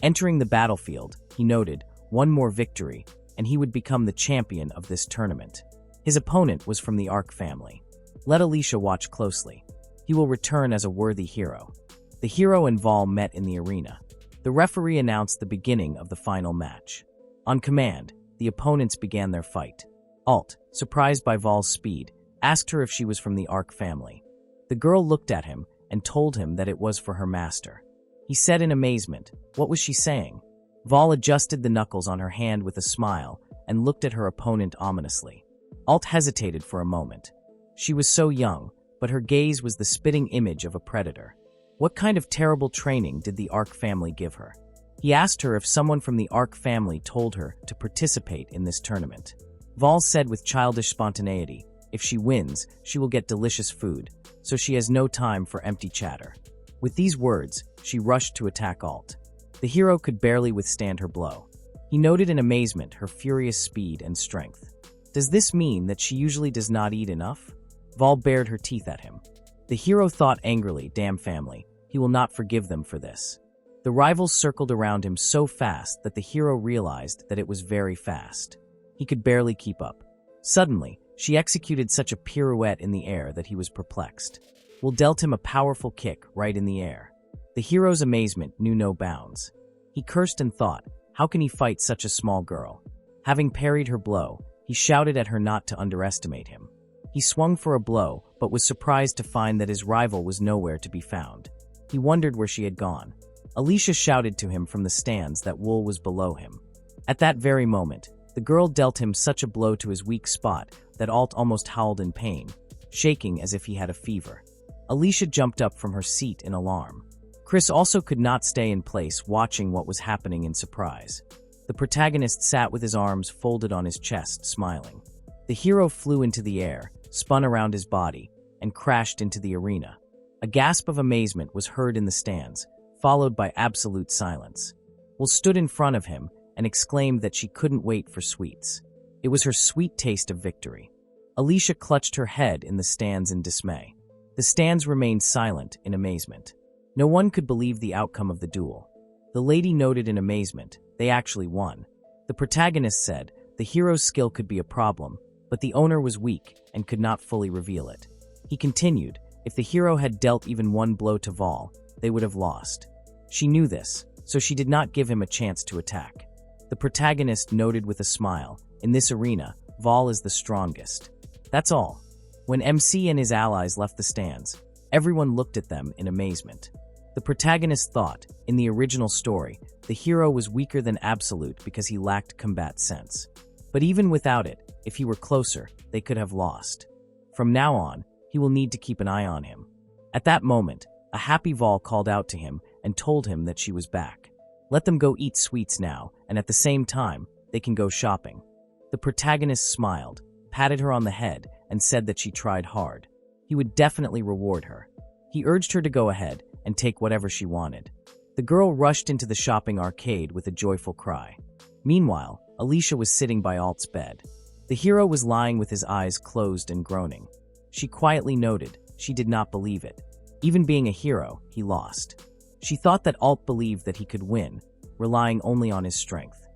Entering the battlefield, he noted, one more victory, and he would become the champion of this tournament. His opponent was from the Arc family. Let Alicia watch closely. He will return as a worthy hero. The hero and Vol met in the arena. The referee announced the beginning of the final match. On command, the opponents began their fight. Alt, surprised by Vol's speed, asked her if she was from the Arc family. The girl looked at him and told him that it was for her master. He said in amazement, what was she saying? Vol adjusted the knuckles on her hand with a smile and looked at her opponent ominously. Alt hesitated for a moment. She was so young, but her gaze was the spitting image of a predator. What kind of terrible training did the Arc family give her? He asked her if someone from the Arc family told her to participate in this tournament. Vol said with childish spontaneity, if she wins, she will get delicious food, so she has no time for empty chatter. With these words, she rushed to attack Alt. The hero could barely withstand her blow. He noted in amazement her furious speed and strength. Does this mean that she usually does not eat enough? Vol bared her teeth at him. The hero thought angrily, damn family, he will not forgive them for this. The rivals circled around him so fast that the hero realized that it was very fast. He could barely keep up. Suddenly, she executed such a pirouette in the air that he was perplexed. Will dealt him a powerful kick right in the air. The hero's amazement knew no bounds. He cursed and thought, how can he fight such a small girl? Having parried her blow, he shouted at her not to underestimate him. He swung for a blow, but was surprised to find that his rival was nowhere to be found. He wondered where she had gone. Alicia shouted to him from the stands that Wool was below him. At that very moment, the girl dealt him such a blow to his weak spot that Alt almost howled in pain, shaking as if he had a fever. Alicia jumped up from her seat in alarm. Chris also could not stay in place watching what was happening in surprise. The protagonist sat with his arms folded on his chest, smiling. The hero flew into the air, spun around his body, and crashed into the arena. A gasp of amazement was heard in the stands, followed by absolute silence. Will stood in front of him and exclaimed that she couldn't wait for sweets. It was her sweet taste of victory. Alicia clutched her head in the stands in dismay. The stands remained silent in amazement. No one could believe the outcome of the duel. The lady noted in amazement, they actually won. The protagonist said, the hero's skill could be a problem, but the owner was weak and could not fully reveal it. He continued, if the hero had dealt even one blow to Vol, they would have lost. She knew this, so she did not give him a chance to attack. The protagonist noted with a smile, in this arena, Vol is the strongest. That's all. When MC and his allies left the stands, everyone looked at them in amazement. The protagonist thought, in the original story, the hero was weaker than Absolute because he lacked combat sense. But even without it, if he were closer, they could have lost. From now on, he will need to keep an eye on him. At that moment, a happy Vol called out to him and told him that she was back. Let them go eat sweets now, and at the same time, they can go shopping. The protagonist smiled, patted her on the head, and said that she tried hard. He would definitely reward her. He urged her to go ahead and take whatever she wanted. The girl rushed into the shopping arcade with a joyful cry. Meanwhile, Alicia was sitting by Alt's bed. The hero was lying with his eyes closed and groaning. She quietly noted, she did not believe it. Even being a hero, he lost. She thought that Alt believed that he could win, relying only on his strength.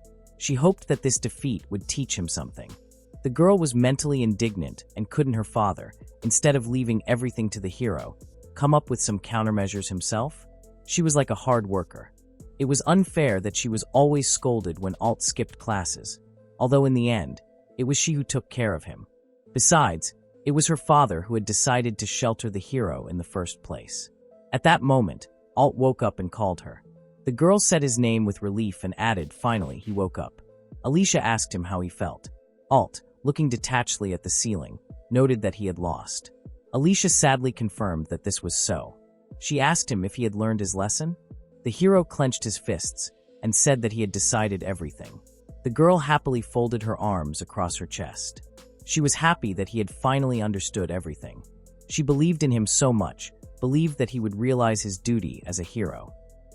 She hoped that this defeat would teach him something. The girl was mentally indignant and couldn't her father, instead of leaving everything to the hero, come up with some countermeasures himself? She was like a hard worker. It was unfair that she was always scolded when Alt skipped classes, although in the end, it was she who took care of him. Besides, it was her father who had decided to shelter the hero in the first place. At that moment, Alt woke up and called her. The girl said his name with relief and added, finally, he woke up. Alicia asked him how he felt. Alt, looking detachedly at the ceiling, noted that he had lost. Alicia sadly confirmed that this was so. She asked him if he had learned his lesson. The hero clenched his fists and said that he had decided everything. The girl happily folded her arms across her chest. She was happy that he had finally understood everything. She believed in him so much, believed that he would realize his duty as a hero.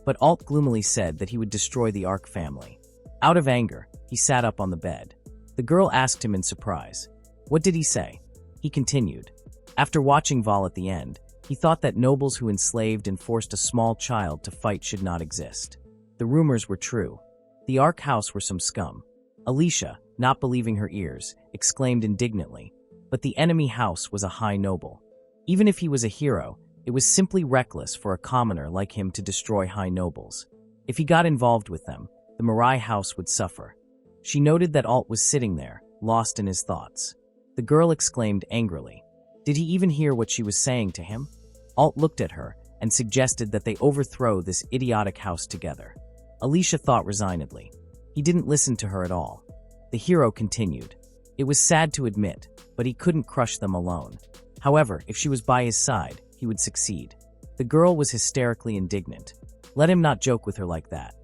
But Alt gloomily said that he would destroy the Ark family. Out of anger, he sat up on the bed. The girl asked him in surprise. What did he say? He continued. After watching Val at the end, he thought that nobles who enslaved and forced a small child to fight should not exist. The rumors were true. The Ark house were some scum. Alicia, not believing her ears, exclaimed indignantly, but the enemy house was a high noble. Even if he was a hero, it was simply reckless for a commoner like him to destroy high nobles. If he got involved with them, the Mirai house would suffer. She noted that Alt was sitting there, lost in his thoughts. The girl exclaimed angrily. Did he even hear what she was saying to him? Alt looked at her and suggested that they overthrow this idiotic house together. Alicia thought resignedly. He didn't listen to her at all. The hero continued. It was sad to admit, but he couldn't crush them alone. However, if she was by his side, he would succeed. The girl was hysterically indignant. Let him not joke with her like that.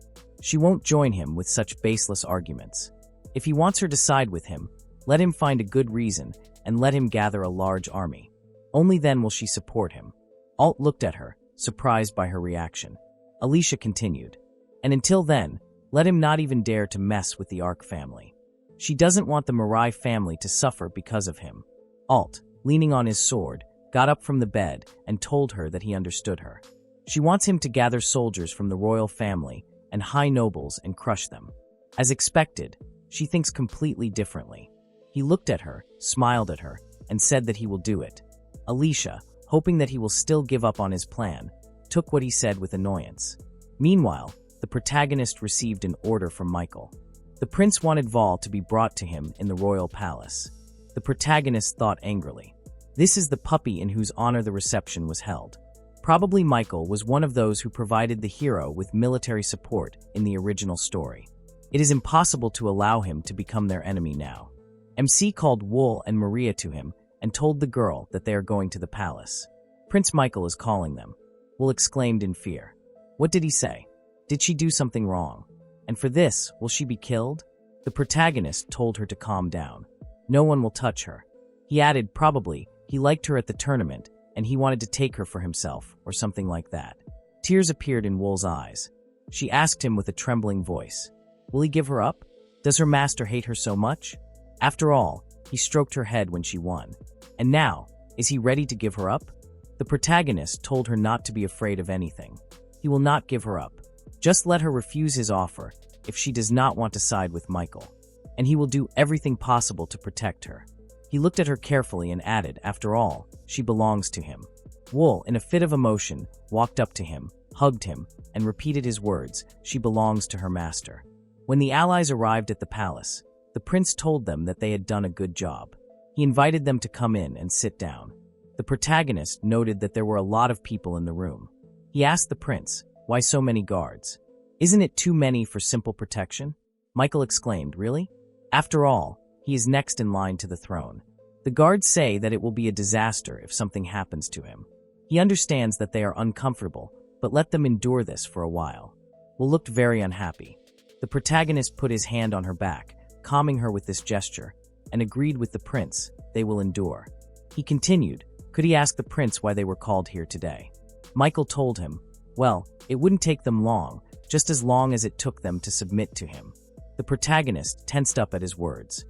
She won't join him with such baseless arguments. If he wants her to side with him, let him find a good reason and let him gather a large army. Only then will she support him. Alt looked at her, surprised by her reaction. Alicia continued. And until then, let him not even dare to mess with the Ark family. She doesn't want the Mirai family to suffer because of him. Alt, leaning on his sword, got up from the bed and told her that he understood her. She wants him to gather soldiers from the royal family and high nobles and crush them. As expected, she thinks completely differently. He looked at her, smiled at her, and said that he will do it. Alicia, hoping that he will still give up on his plan, took what he said with annoyance. Meanwhile, the protagonist received an order from Michael. The prince wanted Val to be brought to him in the royal palace. The protagonist thought angrily. This is the puppy in whose honor the reception was held. Probably Michael was one of those who provided the hero with military support in the original story. It is impossible to allow him to become their enemy now. MC called Wool and Maria to him and told the girl that they are going to the palace. Prince Michael is calling them. Wool exclaimed in fear. What did he say? Did she do something wrong? And for this, will she be killed? The protagonist told her to calm down. No one will touch her. He added probably he liked her at the tournament and he wanted to take her for himself or something like that. Tears appeared in Wool's eyes. She asked him with a trembling voice. Will he give her up? Does her master hate her so much? After all, he stroked her head when she won. And now, is he ready to give her up? The protagonist told her not to be afraid of anything. He will not give her up. Just let her refuse his offer if she does not want to side with Michael. And he will do everything possible to protect her. He looked at her carefully and added, after all, she belongs to him. Wool, in a fit of emotion, walked up to him, hugged him, and repeated his words, she belongs to her master. When the allies arrived at the palace, the prince told them that they had done a good job. He invited them to come in and sit down. The protagonist noted that there were a lot of people in the room. He asked the prince, why so many guards? Isn't it too many for simple protection? Michael exclaimed, really? After all, he is next in line to the throne. The guards say that it will be a disaster if something happens to him. He understands that they are uncomfortable, but let them endure this for a while. Will looked very unhappy. The protagonist put his hand on her back, calming her with this gesture, and agreed with the prince, they will endure. He continued, could he ask the prince why they were called here today? Michael told him, well, it wouldn't take them long, just as long as it took them to submit to him. The protagonist tensed up at his words.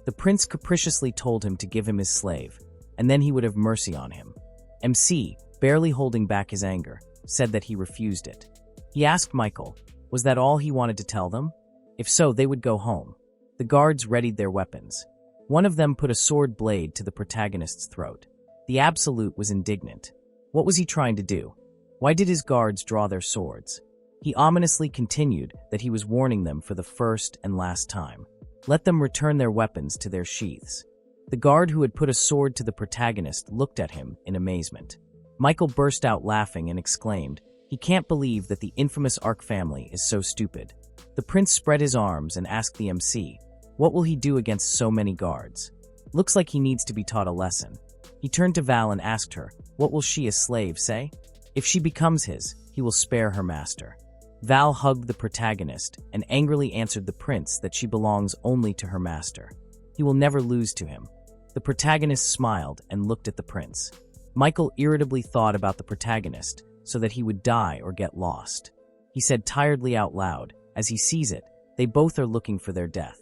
The prince capriciously told him to give him his slave, and then he would have mercy on him. MC, barely holding back his anger, said that he refused it. He asked Michael, was that all he wanted to tell them? If so, they would go home. The guards readied their weapons. One of them put a sword blade to the protagonist's throat. The Absolute was indignant. What was he trying to do? Why did his guards draw their swords? He ominously continued that he was warning them for the first and last time. Let them return their weapons to their sheaths. The guard who had put a sword to the protagonist looked at him in amazement. Michael burst out laughing and exclaimed, "He can't believe that the infamous Ark family is so stupid." The prince spread his arms and asked the MC, "What will he do against so many guards? Looks like he needs to be taught a lesson." He turned to Val and asked her, "What will she, a slave, say? If she becomes his, he will spare her master." Val hugged the protagonist and angrily answered the prince that she belongs only to her master. He will never lose to him. The protagonist smiled and looked at the prince. Michael irritably thought about the protagonist so that he would die or get lost. He said tiredly out loud, as he sees it, they both are looking for their death.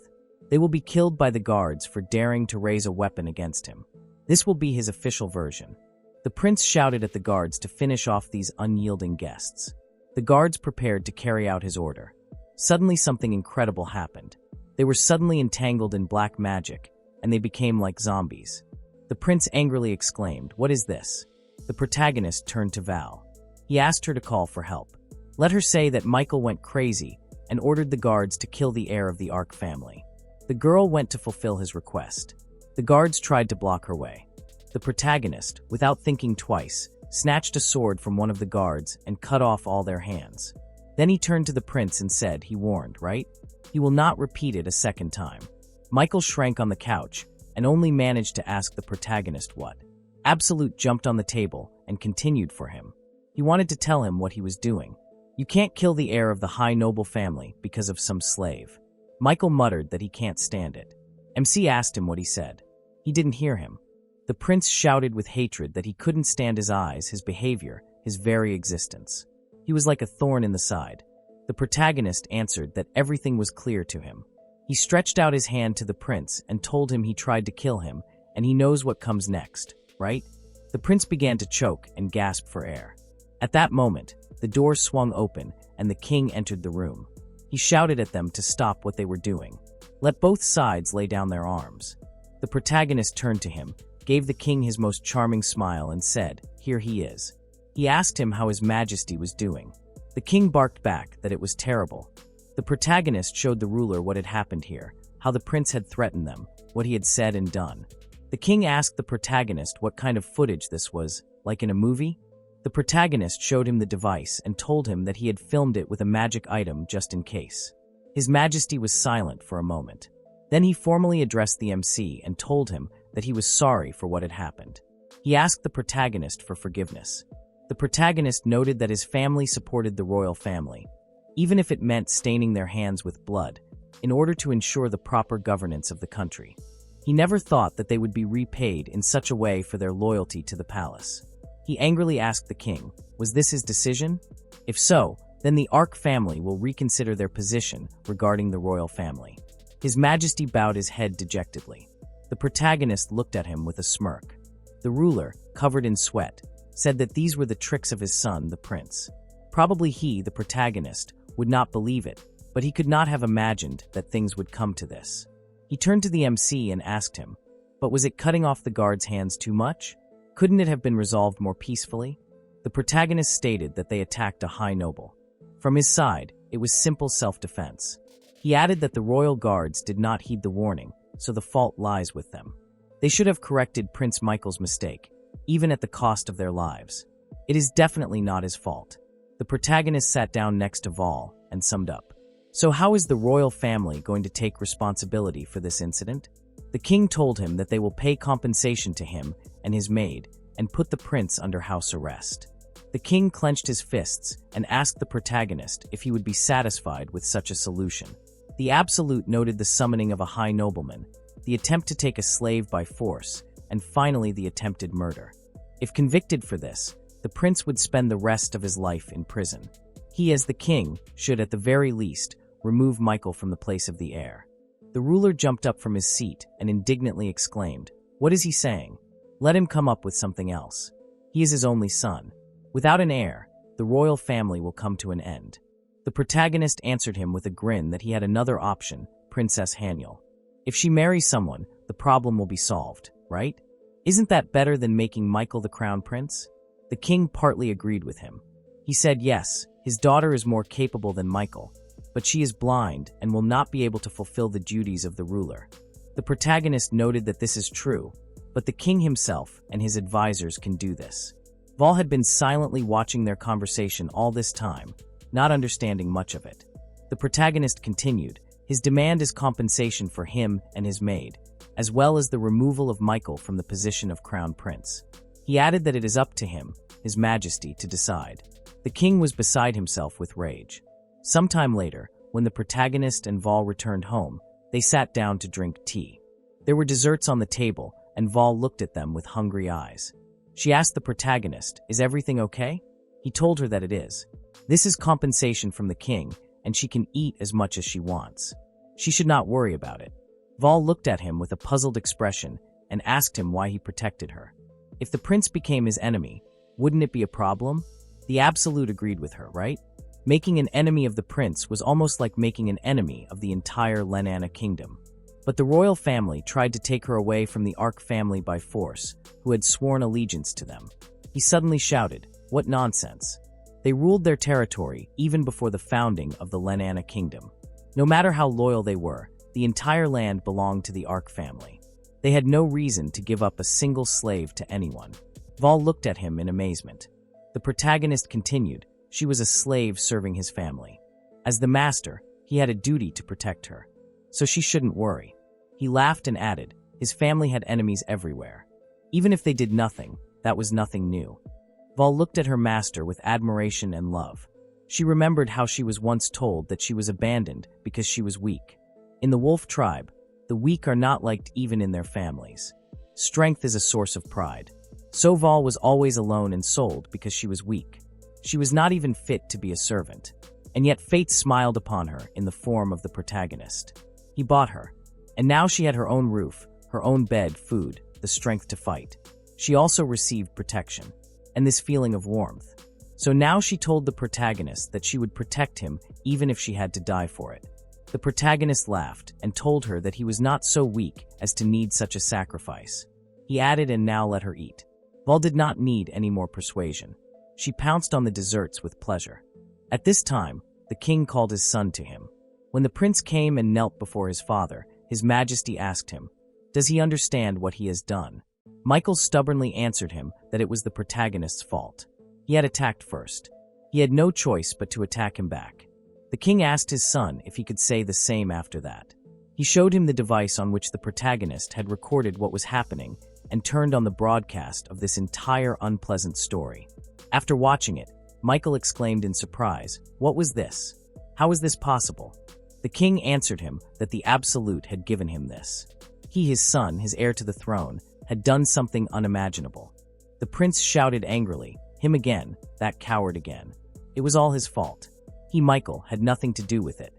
They will be killed by the guards for daring to raise a weapon against him. This will be his official version. The prince shouted at the guards to finish off these unyielding guests. The guards prepared to carry out his order. Suddenly something incredible happened. They were suddenly entangled in black magic, and they became like zombies. The prince angrily exclaimed, "What is this?" The protagonist turned to Val. He asked her to call for help. Let her say that Michael went crazy and ordered the guards to kill the heir of the Ark family. The girl went to fulfill his request. The guards tried to block her way. The protagonist, without thinking twice, snatched a sword from one of the guards and cut off all their hands. Then he turned to the prince and said, "He warned, right? He will not repeat it a second time." Michael shrank on the couch and only managed to ask the protagonist what. Absolute jumped on the table and continued for him. He wanted to tell him what he was doing. You can't kill the heir of the high noble family because of some slave. Michael muttered that he can't stand it. MC asked him what he said. He didn't hear him. The prince shouted with hatred that he couldn't stand his eyes, his behavior, his very existence. He was like a thorn in the side. The protagonist answered that everything was clear to him. He stretched out his hand to the prince and told him he tried to kill him, and he knows what comes next, right? The prince began to choke and gasp for air. At that moment, the door swung open and the king entered the room. He shouted at them to stop what they were doing. Let both sides lay down their arms. The protagonist turned to him, gave the king his most charming smile and said, "Here he is." He asked him how his majesty was doing. The king barked back that it was terrible. The protagonist showed the ruler what had happened here, how the prince had threatened them, what he had said and done. The king asked the protagonist what kind of footage this was, like in a movie? The protagonist showed him the device and told him that he had filmed it with a magic item just in case. His majesty was silent for a moment. Then he formally addressed the MC and told him that he was sorry for what had happened. He asked the protagonist for forgiveness. The protagonist noted that his family supported the royal family, even if it meant staining their hands with blood, in order to ensure the proper governance of the country. He never thought that they would be repaid in such a way for their loyalty to the palace. He angrily asked the king, was this his decision? If so, then the Ark family will reconsider their position regarding the royal family. His majesty bowed his head dejectedly. The protagonist looked at him with a smirk. The ruler, covered in sweat, said that these were the tricks of his son, the prince. Probably he, the protagonist, would not believe it, but he could not have imagined that things would come to this. He turned to the MC and asked him, but was it cutting off the guard's hands too much? Couldn't it have been resolved more peacefully? The protagonist stated that they attacked a high noble. From his side, it was simple self-defense. He added that the royal guards did not heed the warning, so the fault lies with them. They should have corrected Prince Michael's mistake, even at the cost of their lives. It is definitely not his fault. The protagonist sat down next to Val and summed up. So how is the royal family going to take responsibility for this incident? The king told him that they will pay compensation to him and his maid and put the prince under house arrest. The king clenched his fists and asked the protagonist if he would be satisfied with such a solution. The Absolute noted the summoning of a high nobleman, the attempt to take a slave by force, and finally the attempted murder. If convicted for this, the prince would spend the rest of his life in prison. He, as the king, should at the very least remove Michael from the place of the heir. The ruler jumped up from his seat and indignantly exclaimed, "What is he saying? Let him come up with something else. He is his only son. Without an heir, the royal family will come to an end." The protagonist answered him with a grin that he had another option, Princess Yahello. If she marries someone, the problem will be solved, right? Isn't that better than making Michael the crown prince? The king partly agreed with him. He said yes, his daughter is more capable than Michael, but she is blind and will not be able to fulfill the duties of the ruler. The protagonist noted that this is true, but the king himself and his advisors can do this. Vol had been silently watching their conversation all this time, not understanding much of it. The protagonist continued, his demand is compensation for him and his maid, as well as the removal of Michael from the position of crown prince. He added that it is up to him, his majesty, to decide. The king was beside himself with rage. Sometime later, when the protagonist and Vol returned home, they sat down to drink tea. There were desserts on the table, and Vol looked at them with hungry eyes. She asked the protagonist, "Is everything okay?" He told her that it is. This is compensation from the king, and she can eat as much as she wants. She should not worry about it. Vol looked at him with a puzzled expression and asked him why he protected her. If the prince became his enemy, wouldn't it be a problem? The Absolute agreed with her, right? Making an enemy of the prince was almost like making an enemy of the entire Lenana kingdom. But the royal family tried to take her away from the Ark family by force, who had sworn allegiance to them. He suddenly shouted, "What nonsense!" They ruled their territory even before the founding of the Lenana kingdom. No matter how loyal they were, the entire land belonged to the Ark family. They had no reason to give up a single slave to anyone. Vol looked at him in amazement. The protagonist continued, she was a slave serving his family. As the master, he had a duty to protect her. So she shouldn't worry. He laughed and added, his family had enemies everywhere. Even if they did nothing, that was nothing new. Vol looked at her master with admiration and love. She remembered how she was once told that she was abandoned because she was weak. In the wolf tribe, the weak are not liked even in their families. Strength is a source of pride. So Vol was always alone and sold because she was weak. She was not even fit to be a servant. And yet fate smiled upon her in the form of the protagonist. He bought her. And now she had her own roof, her own bed, food, the strength to fight. She also received protection, and this feeling of warmth. So now she told the protagonist that she would protect him even if she had to die for it. The protagonist laughed and told her that he was not so weak as to need such a sacrifice. He added, and now let her eat. Vol did not need any more persuasion. She pounced on the desserts with pleasure. At this time, the king called his son to him. When the prince came and knelt before his father, his majesty asked him, does he understand what he has done? Michael stubbornly answered him that it was the protagonist's fault. He had attacked first. He had no choice but to attack him back. The king asked his son if he could say the same after that. He showed him the device on which the protagonist had recorded what was happening and turned on the broadcast of this entire unpleasant story. After watching it, Michael exclaimed in surprise, "What was this? How is this possible?" The king answered him that the Absolute had given him this. He, his son, his heir to the throne, had done something unimaginable. The prince shouted angrily, "Him again, that coward again." It was all his fault. He, Michael, had nothing to do with it.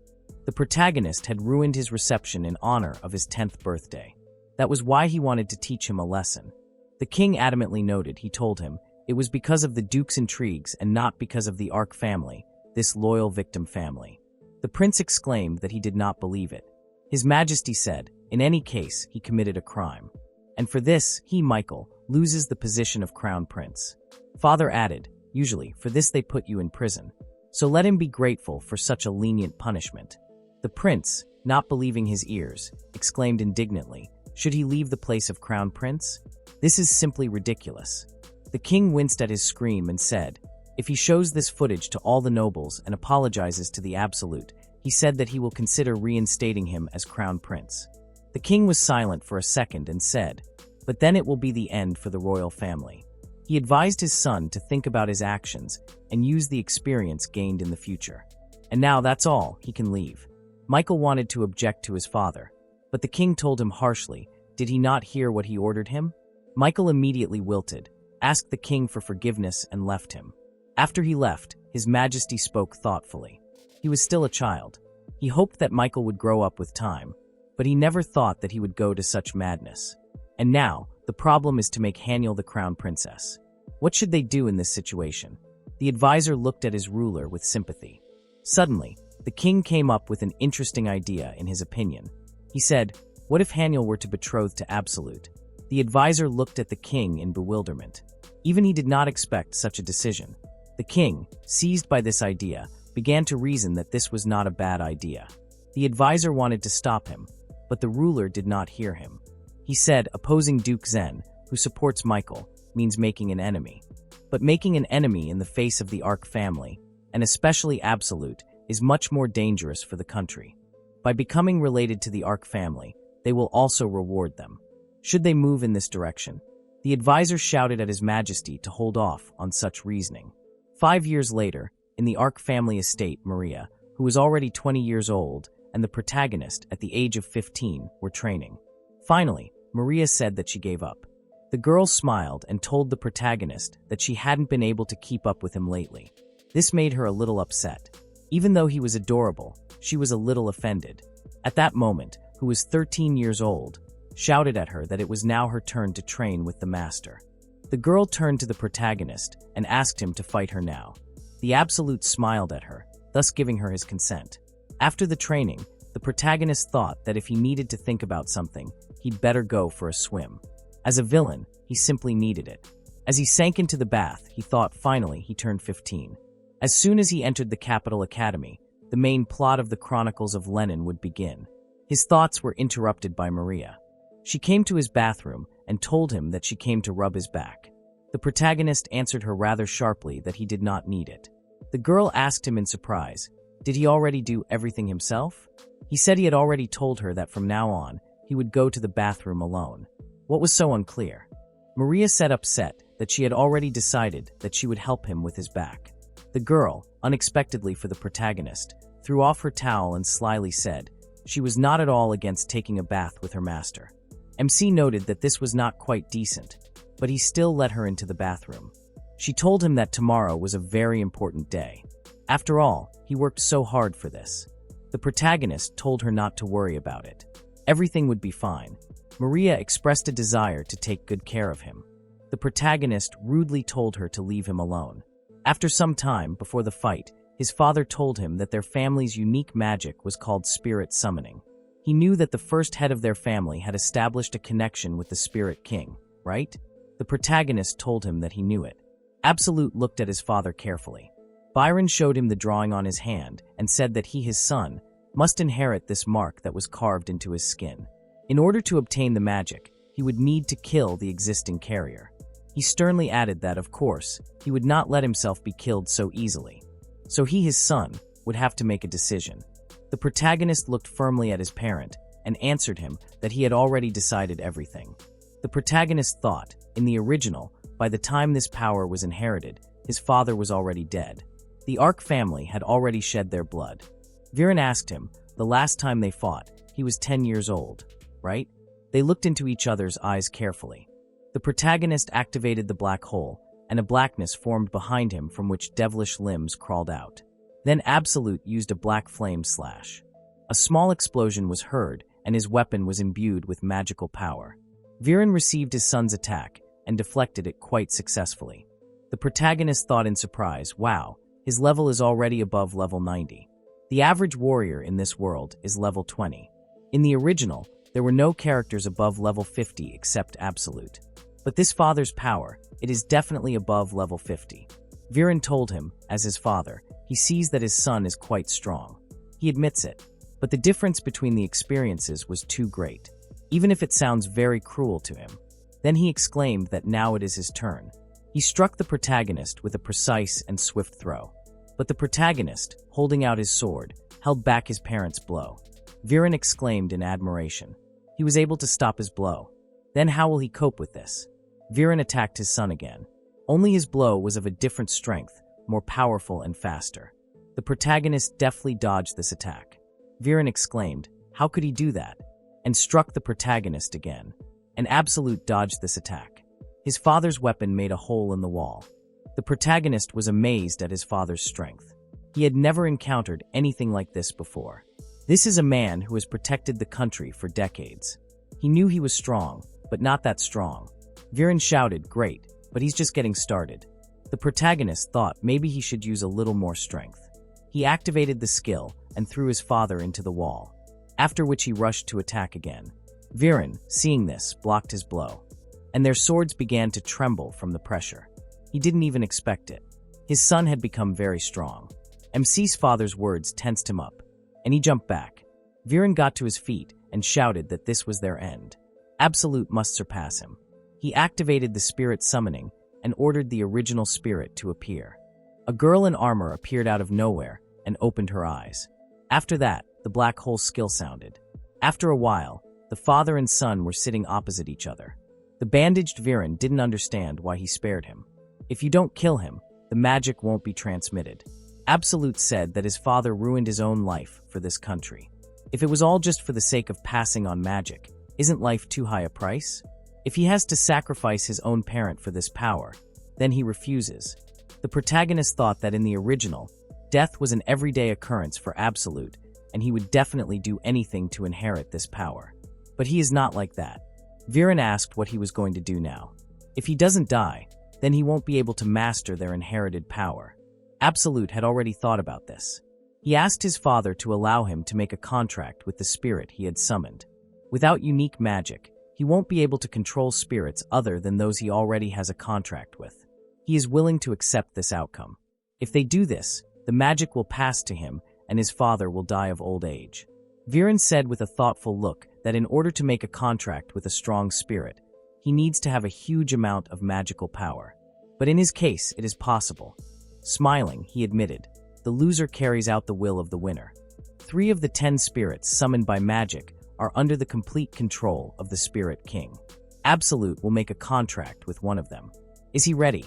The protagonist had ruined his reception in honor of his 10th birthday. That was why he wanted to teach him a lesson. The king adamantly noted, he told him, it was because of the duke's intrigues and not because of the Ark family, this loyal victim family. The prince exclaimed that he did not believe it. His majesty said, in any case, he committed a crime. And for this, he, Michael, loses the position of crown prince. Father added, usually, for this they put you in prison. So let him be grateful for such a lenient punishment. The prince, not believing his ears, exclaimed indignantly, should he leave the place of crown prince? This is simply ridiculous. The king winced at his scream and said, if he shows this footage to all the nobles and apologizes to the Absolute, he said that he will consider reinstating him as crown prince. The king was silent for a second and said, but then it will be the end for the royal family. He advised his son to think about his actions and use the experience gained in the future. And now that's all, he can leave. Michael wanted to object to his father, but the king told him harshly, did he not hear what he ordered him? Michael immediately wilted, asked the king for forgiveness and left him. After he left, his majesty spoke thoughtfully. He was still a child. He hoped that Michael would grow up with time, but he never thought that he would go to such madness. And now, the problem is to make Yahello the crown princess. What should they do in this situation? The advisor looked at his ruler with sympathy. Suddenly, the king came up with an interesting idea in his opinion. He said, "What if Haniel were to betroth to Absolute?" The advisor looked at the king in bewilderment. Even he did not expect such a decision. The king, seized by this idea, began to reason that this was not a bad idea. The advisor wanted to stop him, but the ruler did not hear him. He said opposing Duke Zen, who supports Michael, means making an enemy. But making an enemy in the face of the Ark family, and especially Absolute, is much more dangerous for the country. By becoming related to the Ark family, they will also reward them. Should they move in this direction? The advisor shouted at His Majesty to hold off on such reasoning. 5 years later, in the Ark family estate, Maria, who was already 20 years old, and the protagonist, at the age of 15, were training. Finally, Maria said that she gave up. The girl smiled and told the protagonist that she hadn't been able to keep up with him lately. This made her a little upset. Even though he was adorable, she was a little offended. At that moment, who was 13 years old, shouted at her that it was now her turn to train with the master. The girl turned to the protagonist and asked him to fight her now. The Absolute smiled at her, thus giving her his consent. After the training, the protagonist thought that if he needed to think about something, he'd better go for a swim. As a villain, he simply needed it. As he sank into the bath, he thought finally he turned 15. As soon as he entered the Capital Academy, the main plot of the Chronicles of Lenin would begin. His thoughts were interrupted by Maria. She came to his bathroom and told him that she came to rub his back. The protagonist answered her rather sharply that he did not need it. The girl asked him in surprise, did he already do everything himself? He said he had already told her that from now on, he would go to the bathroom alone. What was so unclear? Maria said upset that she had already decided that she would help him with his back. The girl, unexpectedly for the protagonist, threw off her towel and slyly said she was not at all against taking a bath with her master. MC noted that this was not quite decent, but he still let her into the bathroom. She told him that tomorrow was a very important day. After all, he worked so hard for this. The protagonist told her not to worry about it. Everything would be fine. Maria expressed a desire to take good care of him. The protagonist rudely told her to leave him alone. After some time, before the fight, his father told him that their family's unique magic was called spirit summoning. He knew that the first head of their family had established a connection with the Spirit King, right? The protagonist told him that he knew it. Absolute looked at his father carefully. Byron showed him the drawing on his hand and said that he, his son, must inherit this mark that was carved into his skin. In order to obtain the magic, he would need to kill the existing carrier. He sternly added that, of course, he would not let himself be killed so easily. So he, his son, would have to make a decision. The protagonist looked firmly at his parent and answered him that he had already decided everything. The protagonist thought, in the original, by the time this power was inherited, his father was already dead. The Ark family had already shed their blood. Viren asked him, the last time they fought, he was 10 years old, right? They looked into each other's eyes carefully. The protagonist activated the black hole, and a blackness formed behind him from which devilish limbs crawled out. Then Absolute used a black flame slash. A small explosion was heard, and his weapon was imbued with magical power. Viren received his son's attack and deflected it quite successfully. The protagonist thought in surprise, wow, his level is already above level 90. The average warrior in this world is level 20. In the original, there were no characters above level 50 except Absolute. But this father's power, it is definitely above level 50. Viren told him, as his father, he sees that his son is quite strong. He admits it, but the difference between the experiences was too great, even if it sounds very cruel to him. Then he exclaimed that now it is his turn. He struck the protagonist with a precise and swift throw. But the protagonist, holding out his sword, held back his parent's blow. Viren exclaimed in admiration. He was able to stop his blow. Then how will he cope with this? Viren attacked his son again. Only his blow was of a different strength, more powerful and faster. The protagonist deftly dodged this attack. Viren exclaimed, how could he do that? And struck the protagonist again. An Absolute dodged this attack. His father's weapon made a hole in the wall. The protagonist was amazed at his father's strength. He had never encountered anything like this before. This is a man who has protected the country for decades. He knew he was strong, but not that strong. Viren shouted, great, but he's just getting started. The protagonist thought maybe he should use a little more strength. He activated the skill and threw his father into the wall, after which he rushed to attack again. Viren, seeing this, blocked his blow, and their swords began to tremble from the pressure. He didn't even expect it. His son had become very strong. MC's father's words tensed him up, and he jumped back. Viren got to his feet and shouted that this was their end. Absolute must surpass him. He activated the spirit summoning and ordered the original spirit to appear. A girl in armor appeared out of nowhere and opened her eyes. After that, the black hole skill sounded. After a while, the father and son were sitting opposite each other. The bandaged Viren didn't understand why he spared him. If you don't kill him, the magic won't be transmitted. Absolute said that his father ruined his own life for this country. If it was all just for the sake of passing on magic, isn't life too high a price? If he has to sacrifice his own parent for this power, then he refuses. The protagonist thought that in the original, death was an everyday occurrence for Absolute, and he would definitely do anything to inherit this power. But he is not like that. Viren asked what he was going to do now. If he doesn't die, then he won't be able to master their inherited power. Absolute had already thought about this. He asked his father to allow him to make a contract with the spirit he had summoned. Without unique magic, he won't be able to control spirits other than those he already has a contract with. He is willing to accept this outcome. If they do this, the magic will pass to him and his father will die of old age. Viren said with a thoughtful look that in order to make a contract with a strong spirit, he needs to have a huge amount of magical power. But in his case, it is possible. Smiling, he admitted, the loser carries out the will of the winner. 3 of the 10 spirits summoned by magic are under the complete control of the Spirit King. Absolute will make a contract with one of them. Is he ready?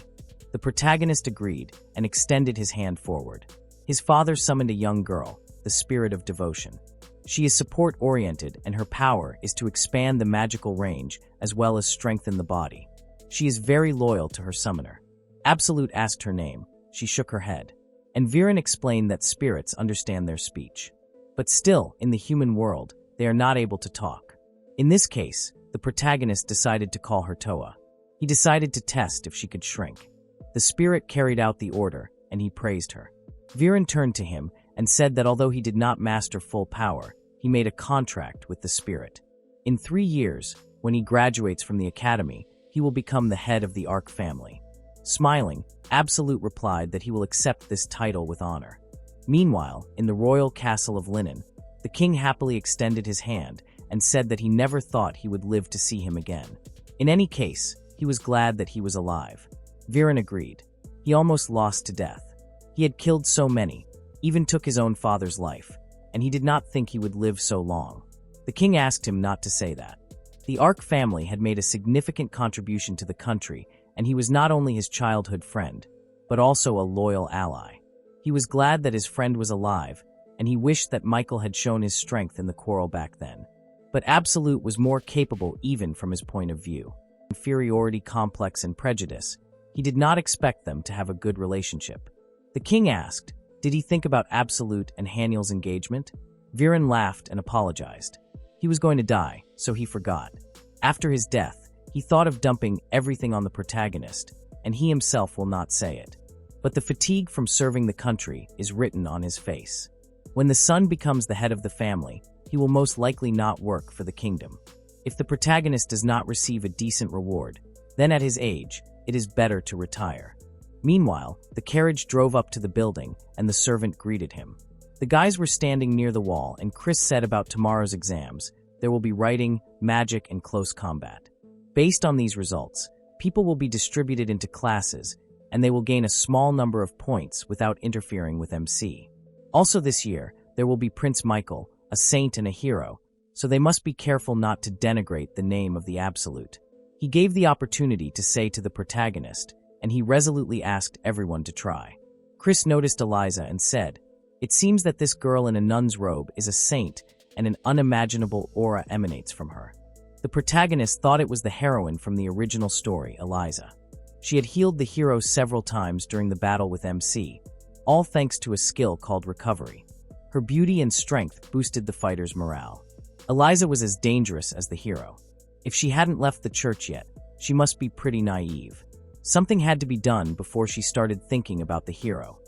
The protagonist agreed and extended his hand forward. His father summoned a young girl, the Spirit of Devotion. She is support-oriented and her power is to expand the magical range as well as strengthen the body. She is very loyal to her summoner. Absolute asked her name. She shook her head. And Viren explained that spirits understand their speech. But still, in the human world, they are not able to talk. In this case, the protagonist decided to call her Toa. He decided to test if she could shrink. The spirit carried out the order, and he praised her. Viren turned to him and said that although he did not master full power, he made a contract with the spirit. In 3 years, when he graduates from the academy, he will become the head of the Arc family. Smiling, Absolute replied that he will accept this title with honor. Meanwhile, in the royal castle of Linen, the king happily extended his hand and said that he never thought he would live to see him again. In any case, he was glad that he was alive. Viren agreed. He almost lost to death. He had killed so many, even took his own father's life, and he did not think he would live so long. The king asked him not to say that. The Arc family had made a significant contribution to the country, and he was not only his childhood friend, but also a loyal ally. He was glad that his friend was alive, and he wished that Michael had shown his strength in the quarrel back then. But Absolute was more capable even from his point of view. Inferiority complex and prejudice, he did not expect them to have a good relationship. The king asked, did he think about Absolute and Haniel's engagement? Viren laughed and apologized. He was going to die, so he forgot. After his death, he thought of dumping everything on the protagonist, and he himself will not say it. But the fatigue from serving the country is written on his face. When the son becomes the head of the family, he will most likely not work for the kingdom. If the protagonist does not receive a decent reward, then at his age, it is better to retire. Meanwhile, the carriage drove up to the building, and the servant greeted him. The guys were standing near the wall, and Chris said about tomorrow's exams, there will be writing, magic, and close combat. Based on these results, people will be distributed into classes, and they will gain a small number of points without interfering with MC. Also this year, there will be Prince Michael, a saint and a hero, so they must be careful not to denigrate the name of the Absolute. He gave the opportunity to say to the protagonist, and he resolutely asked everyone to try. Chris noticed Eliza and said, it seems that this girl in a nun's robe is a saint, and an unimaginable aura emanates from her. The protagonist thought it was the heroine from the original story, Eliza. She had healed the hero several times during the battle with MC, all thanks to a skill called recovery. Her beauty and strength boosted the fighter's morale. Eliza was as dangerous as the hero. If she hadn't left the church yet, she must be pretty naive. Something had to be done before she started thinking about the hero.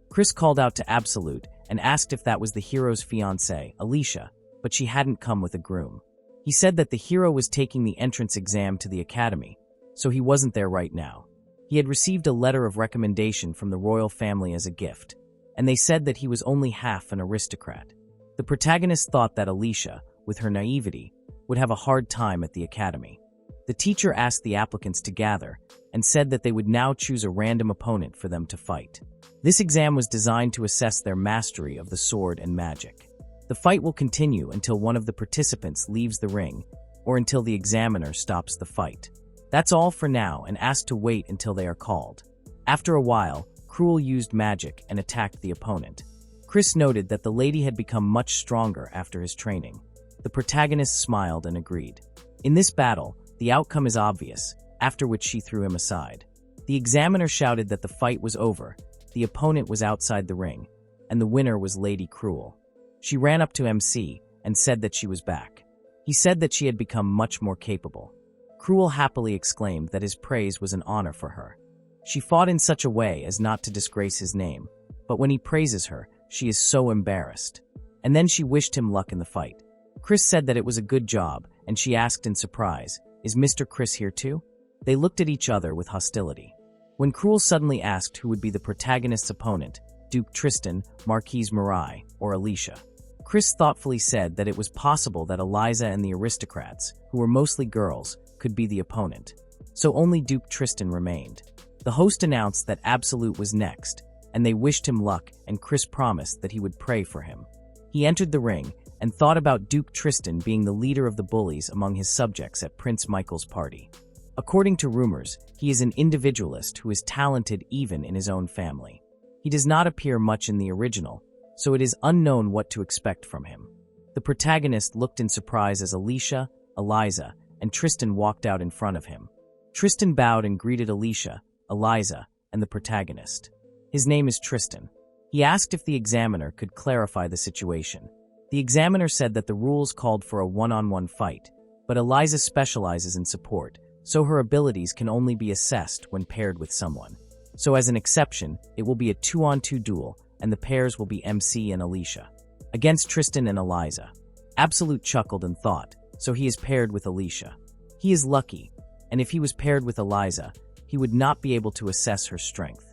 Chris called out to Absolute and asked if that was the hero's fiancée, Alicia, but she hadn't come with a groom. He said that the hero was taking the entrance exam to the academy, so he wasn't there right now. He had received a letter of recommendation from the royal family as a gift, and they said that he was only half an aristocrat. The protagonist thought that Alicia, with her naivety, would have a hard time at the academy. The teacher asked the applicants to gather and said that they would now choose a random opponent for them to fight. This exam was designed to assess their mastery of the sword and magic. The fight will continue until one of the participants leaves the ring or until the examiner stops the fight. That's all for now and asked to wait until they are called. After a while, Cruel used magic and attacked the opponent. Chris noted that the lady had become much stronger after his training. The protagonist smiled and agreed. In this battle, the outcome is obvious, after which she threw him aside. The examiner shouted that the fight was over, the opponent was outside the ring, and the winner was Lady Cruel. She ran up to MC and said that she was back. He said that she had become much more capable. Cruel happily exclaimed that his praise was an honor for her. She fought in such a way as not to disgrace his name, but when he praises her, she is so embarrassed. And then she wished him luck in the fight. Chris said that it was a good job, and she asked in surprise, "Is Mr. Chris here too?" They looked at each other with hostility. When Cruel suddenly asked who would be the protagonist's opponent, Duke Tristan, Marquise Mirai, or Alicia, Chris thoughtfully said that it was possible that Eliza and the aristocrats, who were mostly girls, could be the opponent. So only Duke Tristan remained. The host announced that Absolute was next, and they wished him luck, and Chris promised that he would pray for him. He entered the ring and thought about Duke Tristan being the leader of the bullies among his subjects at Prince Michael's party. According to rumors, he is an individualist who is talented even in his own family. He does not appear much in the original, so it is unknown what to expect from him. The protagonist looked in surprise as Alicia, Eliza, and Tristan walked out in front of him. Tristan bowed and greeted Alicia, Eliza, and the protagonist. His name is Tristan. He asked if the examiner could clarify the situation. The examiner said that the rules called for a one-on-one fight, but Eliza specializes in support, so her abilities can only be assessed when paired with someone. So as an exception, it will be a 2-on-2 duel, and the pairs will be MC and Alicia against Tristan and Eliza. Absolute chuckled and thought, so he is paired with Alicia. He is lucky, and if he was paired with Eliza, he would not be able to assess her strength.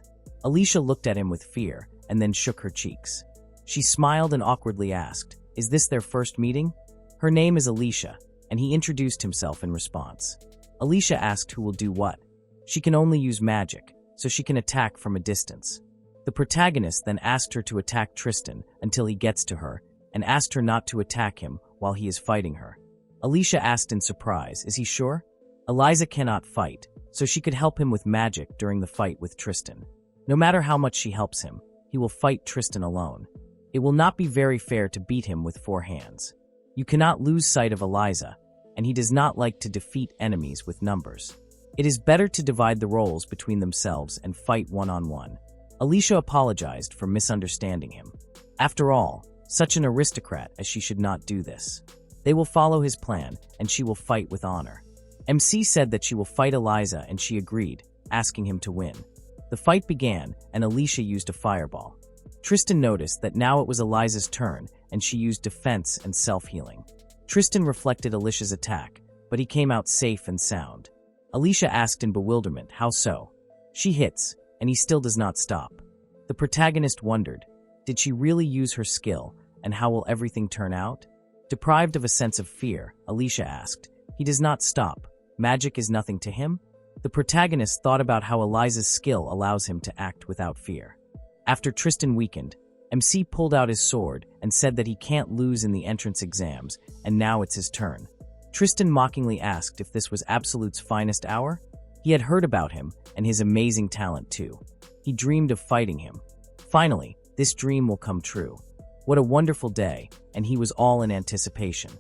Alicia looked at him with fear, and then shook her cheeks. She smiled and awkwardly asked, "Is this their first meeting?" Her name is Alicia, and he introduced himself in response. Alicia asked who will do what. She can only use magic, so she can attack from a distance. The protagonist then asked her to attack Tristan until he gets to her, and asked her not to attack him while he is fighting her. Alicia asked in surprise, "Is he sure?" Eliza cannot fight, so she could help him with magic during the fight with Tristan. No matter how much she helps him, he will fight Tristan alone. It will not be very fair to beat him with 4 hands. You cannot lose sight of Eliza, and he does not like to defeat enemies with numbers. It is better to divide the roles between themselves and fight one-on-one. Alicia apologized for misunderstanding him. After all, such an aristocrat as she should not do this. They will follow his plan, and she will fight with honor. MC said that she will fight Eliza, and she agreed, asking him to win. The fight began, and Alicia used a fireball. Tristan noticed that now it was Eliza's turn, and she used defense and self-healing. Tristan reflected Alicia's attack, but he came out safe and sound. Alicia asked in bewilderment, "How so?" She hits, and he still does not stop. The protagonist wondered, did she really use her skill, and how will everything turn out? Deprived of a sense of fear, Alicia asked, "He does not stop. Magic is nothing to him?" The protagonist thought about how Eliza's skill allows him to act without fear. After Tristan weakened, MC pulled out his sword and said that he can't lose in the entrance exams, and now it's his turn. Tristan mockingly asked if this was Absolute's finest hour. He had heard about him and his amazing talent too. He dreamed of fighting him. Finally, this dream will come true. What a wonderful day, and he was all in anticipation.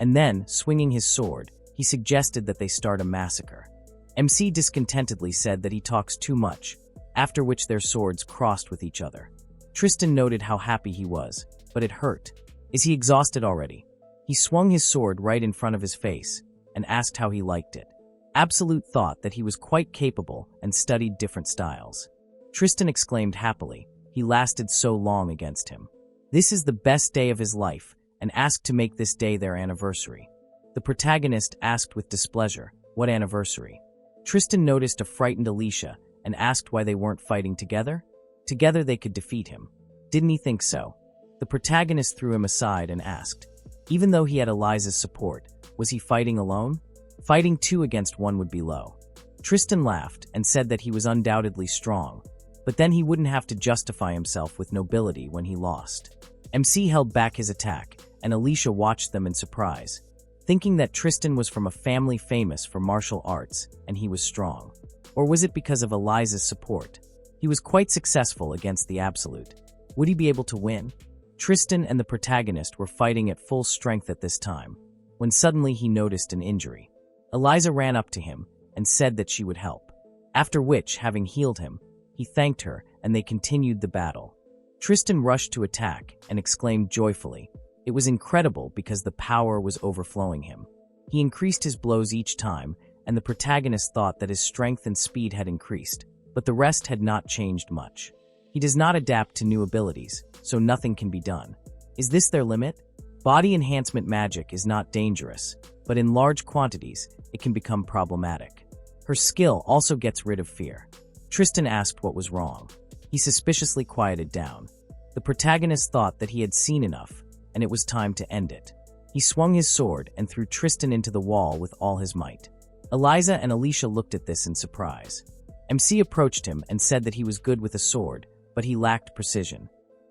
And then, swinging his sword, he suggested that they start a massacre. MC discontentedly said that he talks too much, after which their swords crossed with each other. Tristan noted how happy he was, but it hurt. Is he exhausted already? He swung his sword right in front of his face and asked how he liked it. Absolute thought that he was quite capable and studied different styles. Tristan exclaimed happily, he lasted so long against him. This is the best day of his life and asked to make this day their anniversary. The protagonist asked with displeasure, "What anniversary?" Tristan noticed a frightened Alicia and asked why they weren't fighting together. Together they could defeat him. Didn't he think so? The protagonist threw him aside and asked, even though he had Eliza's support, was he fighting alone? Fighting 2 against 1 would be low. Tristan laughed and said that he was undoubtedly strong, but then he wouldn't have to justify himself with nobility when he lost. MC held back his attack, and Alicia watched them in surprise, thinking that Tristan was from a family famous for martial arts and he was strong. Or was it because of Eliza's support? He was quite successful against the Absolute. Would he be able to win? Tristan and the protagonist were fighting at full strength at this time, when suddenly he noticed an injury. Eliza ran up to him and said that she would help. After which, having healed him, he thanked her and they continued the battle. Tristan rushed to attack and exclaimed joyfully. It was incredible because the power was overflowing him. He increased his blows each time, and the protagonist thought that his strength and speed had increased, but the rest had not changed much. He does not adapt to new abilities, so nothing can be done. Is this their limit? Body enhancement magic is not dangerous, but in large quantities, it can become problematic. Her skill also gets rid of fear. Tristan asked what was wrong. He suspiciously quieted down. The protagonist thought that he had seen enough, and it was time to end it. He swung his sword and threw Tristan into the wall with all his might. Eliza and Alicia looked at this in surprise. MC approached him and said that he was good with a sword, but he lacked precision.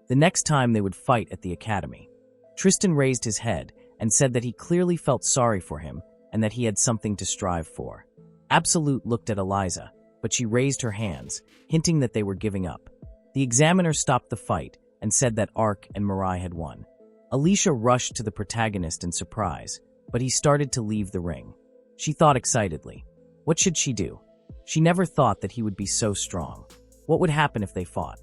The next time they would fight at the academy. Tristan raised his head and said that he clearly felt sorry for him and that he had something to strive for. Absolute looked at Eliza, but she raised her hands, hinting that they were giving up. The examiner stopped the fight and said that Ark and Mirai had won. Alicia rushed to the protagonist in surprise, but he started to leave the ring. She thought excitedly. What should she do? She never thought that he would be so strong. What would happen if they fought?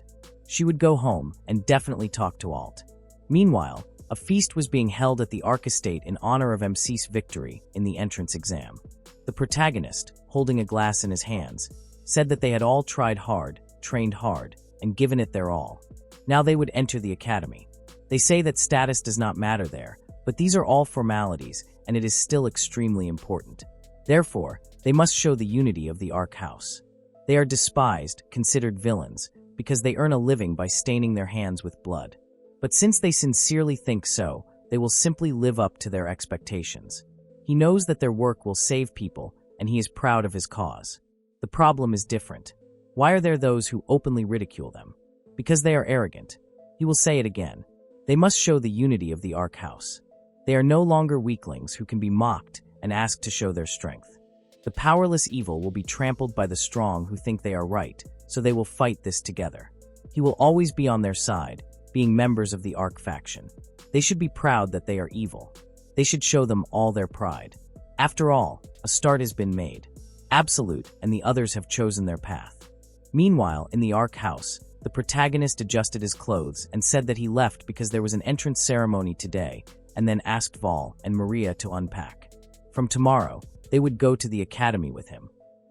She would go home and definitely talk to Alt. Meanwhile, a feast was being held at the Ark estate in honor of MC's victory in the entrance exam. The protagonist, holding a glass in his hands, said that they had all tried hard, trained hard, and given it their all. Now they would enter the academy. They say that status does not matter there, but these are all formalities, and it is still extremely important. Therefore, they must show the unity of the Ark house. They are despised, considered villains, because they earn a living by staining their hands with blood. But since they sincerely think so, they will simply live up to their expectations. He knows that their work will save people, and he is proud of his cause. The problem is different. Why are there those who openly ridicule them? Because they are arrogant. He will say it again. They must show the unity of the Ark house. They are no longer weaklings who can be mocked and asked to show their strength. The powerless evil will be trampled by the strong who think they are right, so they will fight this together. He will always be on their side, being members of the Ark faction. They should be proud that they are evil. They should show them all their pride. After all, a start has been made. Absolute and the others have chosen their path. Meanwhile, in the Ark house, the protagonist adjusted his clothes and said that he left because there was an entrance ceremony today, and then asked Val and Maria to unpack. From tomorrow, they would go to the academy with him.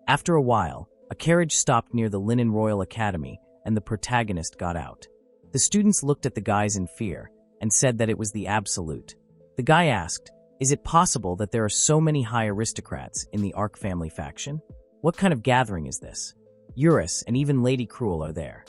After a while, a carriage stopped near the Linen Royal Academy, and the protagonist got out. The students looked at the guys in fear and said that it was the Absolute. The guy asked, "Is it possible that there are so many high aristocrats in the Ark family faction? What kind of gathering is this? Eurus and even Lady Cruel are there.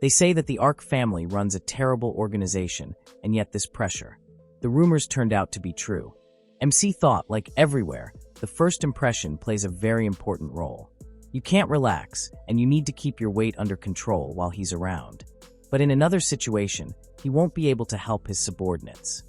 They say that the Ark family runs a terrible organization, and yet this pressure." The rumors turned out to be true. MC thought, like everywhere, the first impression plays a very important role. You can't relax, and you need to keep your weight under control while he's around. But in another situation, he won't be able to help his subordinates.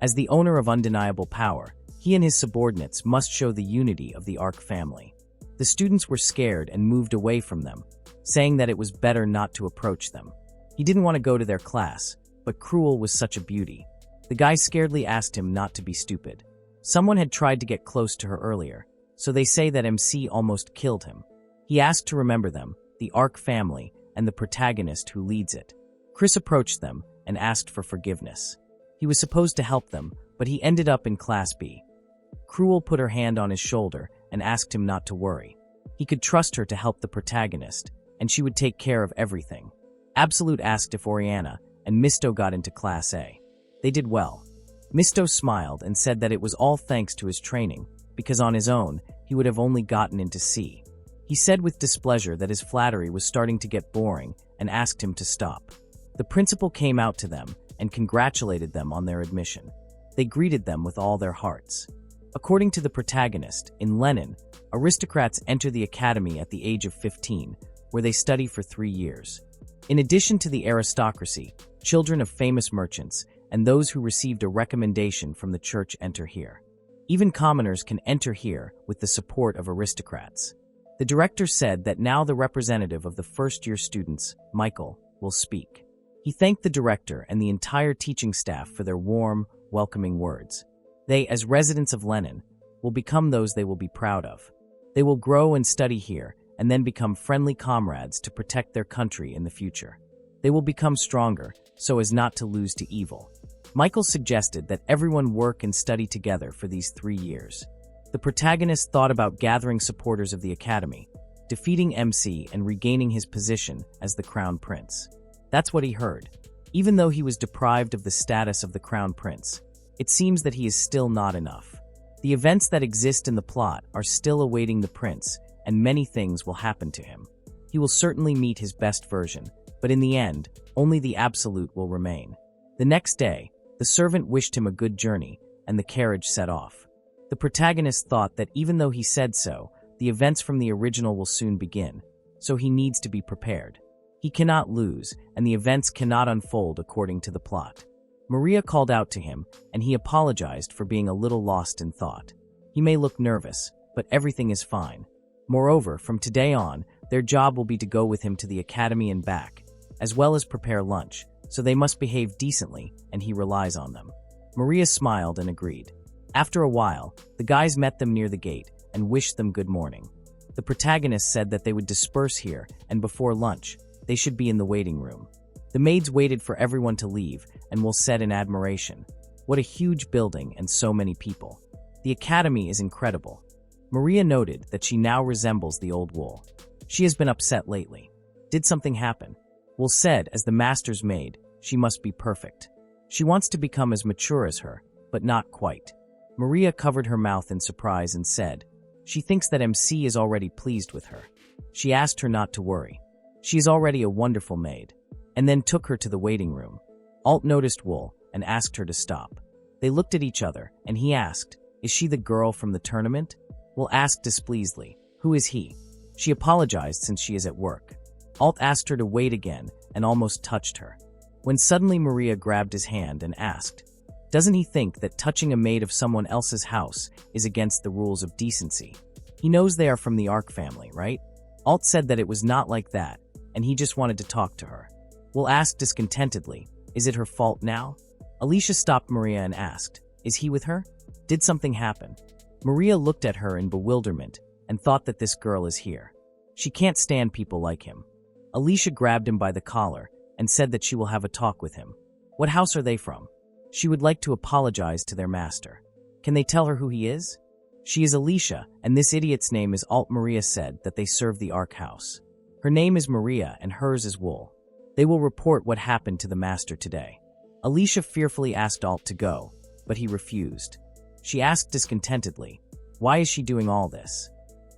As the owner of undeniable power, he and his subordinates must show the unity of the Ark family. The students were scared and moved away from them, saying that it was better not to approach them. He didn't want to go to their class, but Cruel was such a beauty. The guy scaredly asked him not to be stupid. Someone had tried to get close to her earlier, so they say that MC almost killed him. He asked to remember them, the Ark family, and the protagonist who leads it. Chris approached them and asked for forgiveness. He was supposed to help them, but he ended up in Class B. Cruel put her hand on his shoulder and asked him not to worry. He could trust her to help the protagonist, and she would take care of everything. Absolute asked if Oriana and Misto got into Class A. They did well. Misto smiled and said that it was all thanks to his training, because on his own, he would have only gotten into C. He said with displeasure that his flattery was starting to get boring and asked him to stop. The principal came out to them and congratulated them on their admission. They greeted them with all their hearts. According to the protagonist, in Lenin, aristocrats enter the academy at the age of 15, where they study for 3 years. In addition to the aristocracy, children of famous merchants and those who received a recommendation from the church enter here. Even commoners can enter here with the support of aristocrats. The director said that now the representative of the first-year students, Michael, will speak. He thanked the director and the entire teaching staff for their warm, welcoming words. They, as residents of Lenin, will become those they will be proud of. They will grow and study here and then become friendly comrades to protect their country in the future. They will become stronger so as not to lose to evil. Michael suggested that everyone work and study together for these 3 years. The protagonist thought about gathering supporters of the academy, defeating MC and regaining his position as the crown prince. That's what he heard. Even though he was deprived of the status of the crown prince, it seems that he is still not enough. The events that exist in the plot are still awaiting the prince, and many things will happen to him. He will certainly meet his best version, but in the end, only the absolute will remain. The next day, the servant wished him a good journey, and the carriage set off. The protagonist thought that even though he said so, the events from the original will soon begin, so he needs to be prepared. He cannot lose, and the events cannot unfold according to the plot. Maria called out to him, and he apologized for being a little lost in thought. He may look nervous, but everything is fine. Moreover, from today on, their job will be to go with him to the academy and back, as well as prepare lunch, so they must behave decently, and he relies on them. Maria smiled and agreed. After a while, the guys met them near the gate and wished them good morning. The protagonist said that they would disperse here, and before lunch, they should be in the waiting room. The maids waited for everyone to leave and will said in admiration, "What a huge building and so many people. The academy is incredible." Maria noted that she now resembles the old Wool. She has been upset lately. Did something happen? Wool said, as the master's maid, she must be perfect. She wants to become as mature as her, but not quite. Maria covered her mouth in surprise and said, she thinks that MC is already pleased with her. She asked her not to worry. She is already a wonderful maid, and then took her to the waiting room. Alt noticed Wool and asked her to stop. They looked at each other, and he asked, "Is she the girl from the tournament?" Wool asked displeasedly, "Who is he?" She apologized since she is at work. Alt asked her to wait again and almost touched her. When suddenly Maria grabbed his hand and asked, "Doesn't he think that touching a maid of someone else's house is against the rules of decency? He knows they are from the Ark family, right?" Alt said that it was not like that, and he just wanted to talk to her. Wool asked discontentedly, "Is it her fault now?" Alicia stopped Maria and asked, "Is he with her? Did something happen?" Maria looked at her in bewilderment and thought that this girl is here. She can't stand people like him. Alicia grabbed him by the collar and said that she will have a talk with him. What house are they from? She would like to apologize to their master. Can they tell her who he is? She is Alicia, and this idiot's name is Alt. Maria said that they serve the Ark house. Her name is Maria and hers is Wool. They will report what happened to the master today. Alicia fearfully asked Alt to go, but he refused. She asked discontentedly, "Why is she doing all this?"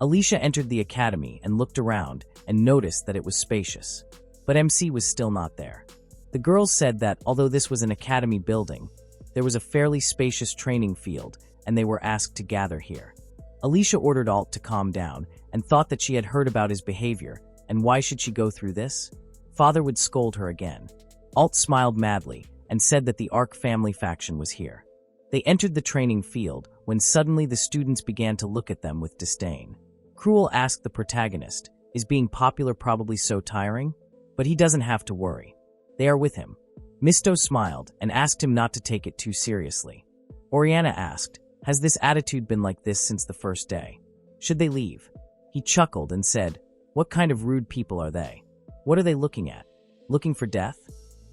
Alicia entered the academy and looked around and noticed that it was spacious. But MC was still not there. The girls said that, although this was an academy building, there was a fairly spacious training field and they were asked to gather here. Alicia ordered Alt to calm down and thought that she had heard about his behavior, and why should she go through this? Father would scold her again. Alt smiled madly and said that the Ark family faction was here. They entered the training field when suddenly the students began to look at them with disdain. Cruel asked the protagonist, "Is being popular probably so tiring?" But he doesn't have to worry. They are with him. Misto smiled and asked him not to take it too seriously. Oriana asked, "Has this attitude been like this since the first day? Should they leave?" He chuckled and said, "What kind of rude people are they? What are they looking at? Looking for death?"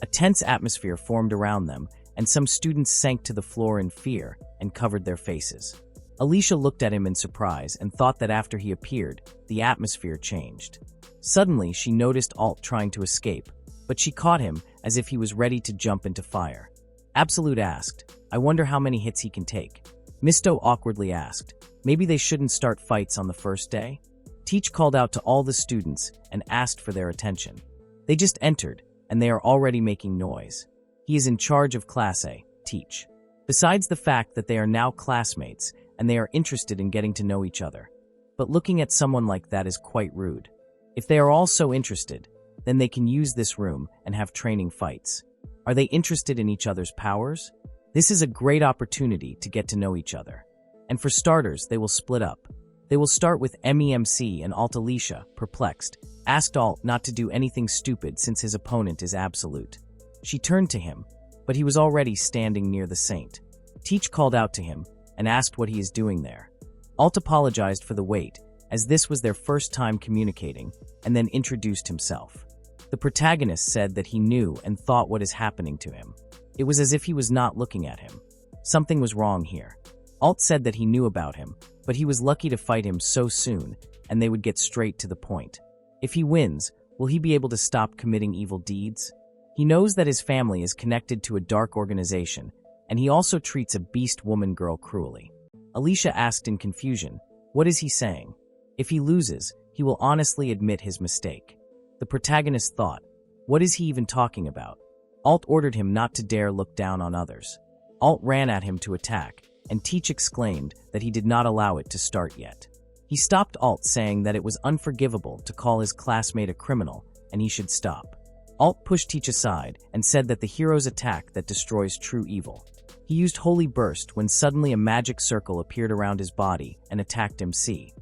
A tense atmosphere formed around them, and some students sank to the floor in fear and covered their faces. Alicia looked at him in surprise and thought that after he appeared, the atmosphere changed. Suddenly, she noticed Alt trying to escape, but she caught him as if he was ready to jump into fire. Absolute asked, I wonder how many hits he can take. Misto awkwardly asked, maybe they shouldn't start fights on the first day? Teach called out to all the students and asked for their attention. They just entered, and they are already making noise. He is in charge of Class A, Teach. Besides the fact that they are now classmates, and they are interested in getting to know each other. But looking at someone like that is quite rude. If they are all so interested, then they can use this room and have training fights. Are they interested in each other's powers? This is a great opportunity to get to know each other. And for starters, they will split up. They will start with MEMC and Alt. Alicia, perplexed, asked Alt not to do anything stupid since his opponent is absolute. She turned to him, but he was already standing near the saint. Teach called out to him and asked what he is doing there. Alt apologized for the wait, as this was their first time communicating, and then introduced himself. The protagonist said that he knew and thought what is happening to him. It was as if he was not looking at him. Something was wrong here. Alt said that he knew about him, but he was lucky to fight him so soon, and they would get straight to the point. If he wins, will he be able to stop committing evil deeds? He knows that his family is connected to a dark organization, and he also treats a beast woman girl cruelly. Alicia asked in confusion, what is he saying? If he loses, he will honestly admit his mistake. The protagonist thought, what is he even talking about? Alt ordered him not to dare look down on others. Alt ran at him to attack, and Teach exclaimed that he did not allow it to start yet. He stopped Alt, saying that it was unforgivable to call his classmate a criminal, and he should stop. Alt pushed Teach aside and said that the hero's attack that destroys true evil. He used Holy Burst when suddenly a magic circle appeared around his body and attacked MC.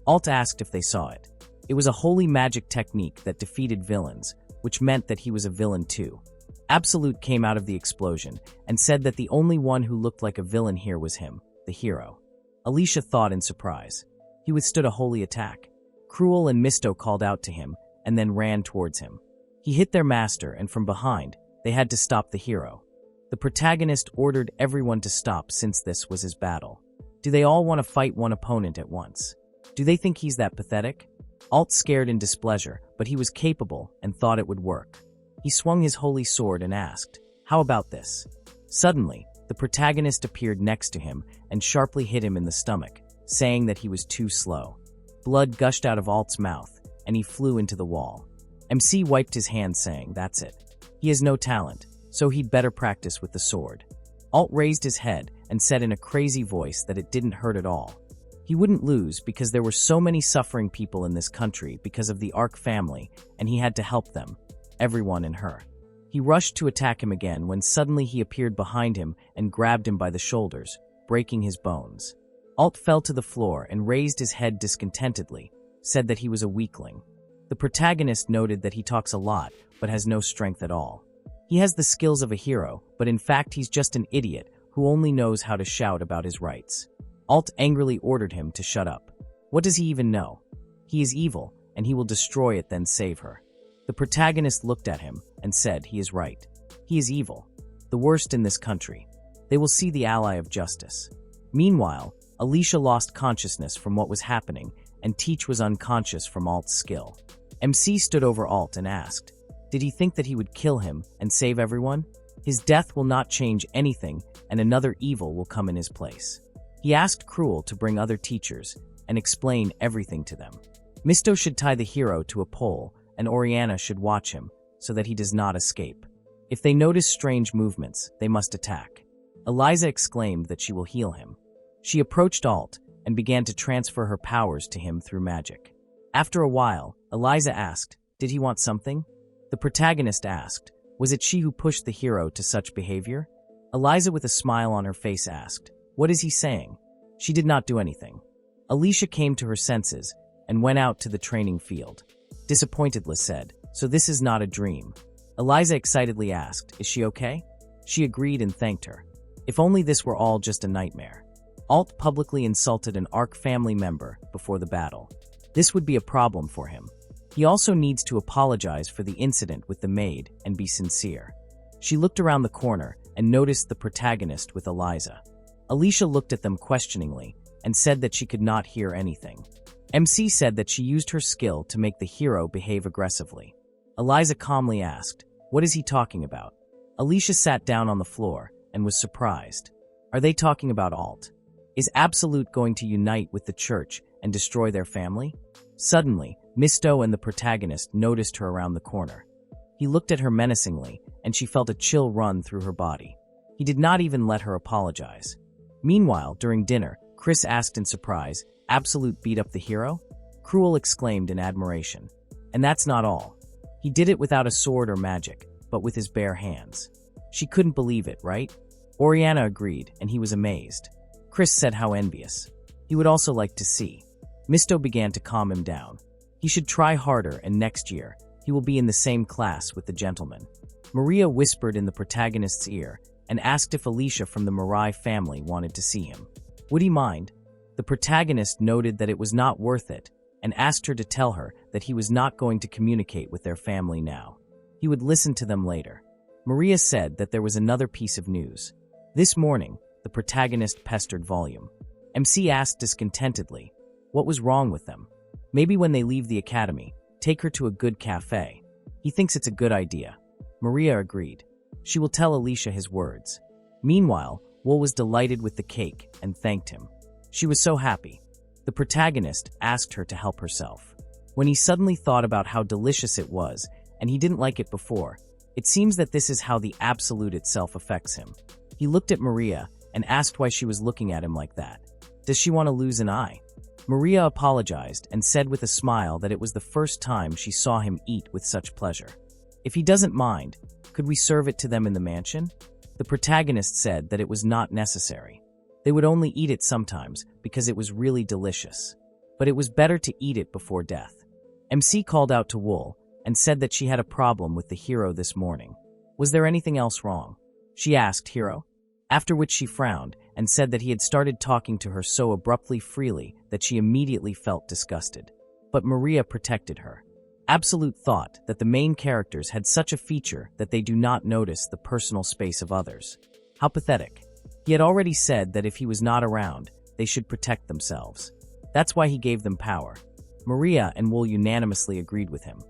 Alt asked if they saw it. It was a holy magic technique that defeated villains, which meant that he was a villain too. Absolute came out of the explosion and said that the only one who looked like a villain here was him, the hero. Alicia thought in surprise. He withstood a holy attack. Cruel and Misto called out to him and then ran towards him. He hit their master, and from behind, they had to stop the hero. The protagonist ordered everyone to stop since this was his battle. Do they all want to fight one opponent at once? Do they think he's that pathetic? Alt scared in displeasure, but he was capable and thought it would work. He swung his holy sword and asked, how about this? Suddenly, the protagonist appeared next to him and sharply hit him in the stomach, saying that he was too slow. Blood gushed out of Alt's mouth, and he flew into the wall. MC wiped his hand, saying, that's it. He has no talent, so he'd better practice with the sword. Alt raised his head and said in a crazy voice that it didn't hurt at all. He wouldn't lose because there were so many suffering people in this country because of the Ark family, and he had to help them, everyone and her. He rushed to attack him again when suddenly he appeared behind him and grabbed him by the shoulders, breaking his bones. Alt fell to the floor and raised his head discontentedly, said that he was a weakling. The protagonist noted that he talks a lot but has no strength at all. He has the skills of a hero, but in fact he's just an idiot who only knows how to shout about his rights. Alt angrily ordered him to shut up. What does he even know? He is evil, and he will destroy it then save her. The protagonist looked at him and said he is right. He is evil, the worst in this country. They will see the ally of justice. Meanwhile, Alicia lost consciousness from what was happening, and Teach was unconscious from Alt's skill. MC stood over Alt and asked, did he think that he would kill him and save everyone? His death will not change anything, and another evil will come in his place. He asked Cruel to bring other teachers and explain everything to them. Misto should tie the hero to a pole, and Oriana should watch him so that he does not escape. If they notice strange movements, they must attack. Eliza exclaimed that she will heal him. She approached Alt and began to transfer her powers to him through magic. After a while, Eliza asked, did he want something? The protagonist asked, was it she who pushed the hero to such behavior? Eliza with a smile on her face asked, what is he saying? She did not do anything. Alicia came to her senses and went out to the training field. Disappointedly said, so this is not a dream. Eliza excitedly asked, is she okay? She agreed and thanked her. If only this were all just a nightmare. Alt publicly insulted an Ark family member before the battle. This would be a problem for him. He also needs to apologize for the incident with the maid and be sincere. She looked around the corner and noticed the protagonist with Eliza. Alicia looked at them questioningly and said that she could not hear anything. MC said that she used her skill to make the hero behave aggressively. Eliza calmly asked, What is he talking about? Alicia sat down on the floor and was surprised. Are they talking about Alt? Is Absolute going to unite with the church and destroy their family? Suddenly, Misto and the protagonist noticed her around the corner. He looked at her menacingly, and she felt a chill run through her body. He did not even let her apologize. Meanwhile, during dinner, Chris asked in surprise, Absolute beat up the hero? Cruel exclaimed in admiration. And that's not all. He did it without a sword or magic, but with his bare hands. She couldn't believe it, right? Oriana agreed, and he was amazed. Chris said how envious. He would also like to see. Misto began to calm him down. He should try harder, and next year, he will be in the same class with the gentleman. Maria whispered in the protagonist's ear and asked if Alicia from the Mirai family wanted to see him. Would he mind? The protagonist noted that it was not worth it and asked her to tell her that he was not going to communicate with their family now. He would listen to them later. Maria said that there was another piece of news. This morning, the protagonist pestered Volume. MC asked discontentedly, what was wrong with them? Maybe when they leave the academy, take her to a good cafe. He thinks it's a good idea. Maria agreed. She will tell Alicia his words. Meanwhile, Wool was delighted with the cake and thanked him. She was so happy. The protagonist asked her to help herself. When he suddenly thought about how delicious it was, and he didn't like it before, it seems that this is how the Absolute itself affects him. He looked at Maria and asked why she was looking at him like that. Does she want to lose an eye? Maria apologized and said with a smile that it was the first time she saw him eat with such pleasure. If he doesn't mind, could we serve it to them in the mansion? The protagonist said that it was not necessary. They would only eat it sometimes because it was really delicious. But it was better to eat it before death. MC called out to Wool and said that she had a problem with the hero this morning. Was there anything else wrong? She asked Hero. After which she frowned and said that he had started talking to her so abruptly freely that she immediately felt disgusted. But Maria protected her. Absolute thought that the main characters had such a feature that they do not notice the personal space of others. How pathetic. He had already said that if he was not around, they should protect themselves. That's why he gave them power. Maria and Wool unanimously agreed with him.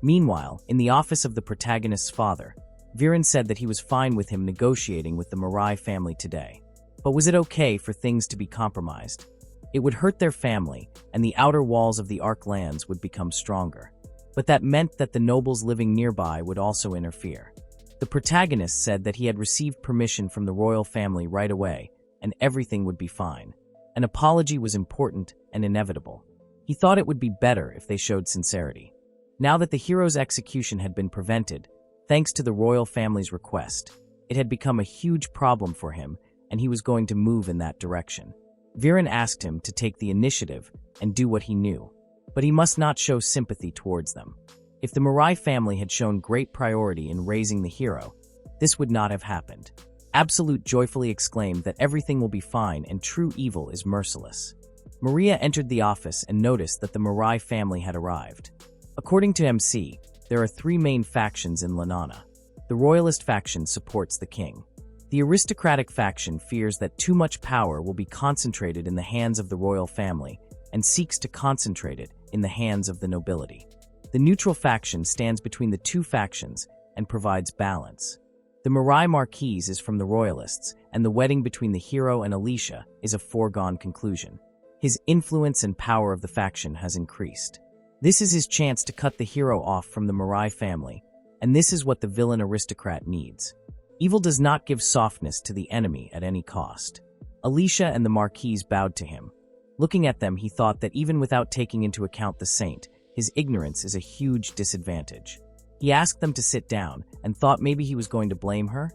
Meanwhile, in the office of the protagonist's father, Viren said that he was fine with him negotiating with the Mirai family today. But was it okay for things to be compromised? It would hurt their family, and the outer walls of the Ark lands would become stronger. But that meant that the nobles living nearby would also interfere. The protagonist said that he had received permission from the royal family right away, and everything would be fine. An apology was important and inevitable. He thought it would be better if they showed sincerity. Now that the hero's execution had been prevented, thanks to the royal family's request, it had become a huge problem for him, and he was going to move in that direction. Viren asked him to take the initiative and do what he knew, but he must not show sympathy towards them. If the Mirai family had shown great priority in raising the hero, this would not have happened. Absolute joyfully exclaimed that everything will be fine and true evil is merciless. Maria entered the office and noticed that the Mirai family had arrived. According to MC, there are three main factions in Lanana. The royalist faction supports the king. The aristocratic faction fears that too much power will be concentrated in the hands of the royal family and seeks to concentrate it in the hands of the nobility. The neutral faction stands between the two factions and provides balance. The Mirai Marquise is from the royalists, and the wedding between the hero and Alicia is a foregone conclusion. His influence and power of the faction has increased. This is his chance to cut the hero off from the Mirai family, and this is what the villain aristocrat needs. Evil does not give softness to the enemy at any cost. Alicia and the Marquise bowed to him. Looking at them, he thought that even without taking into account the saint, his ignorance is a huge disadvantage. He asked them to sit down and thought maybe he was going to blame her.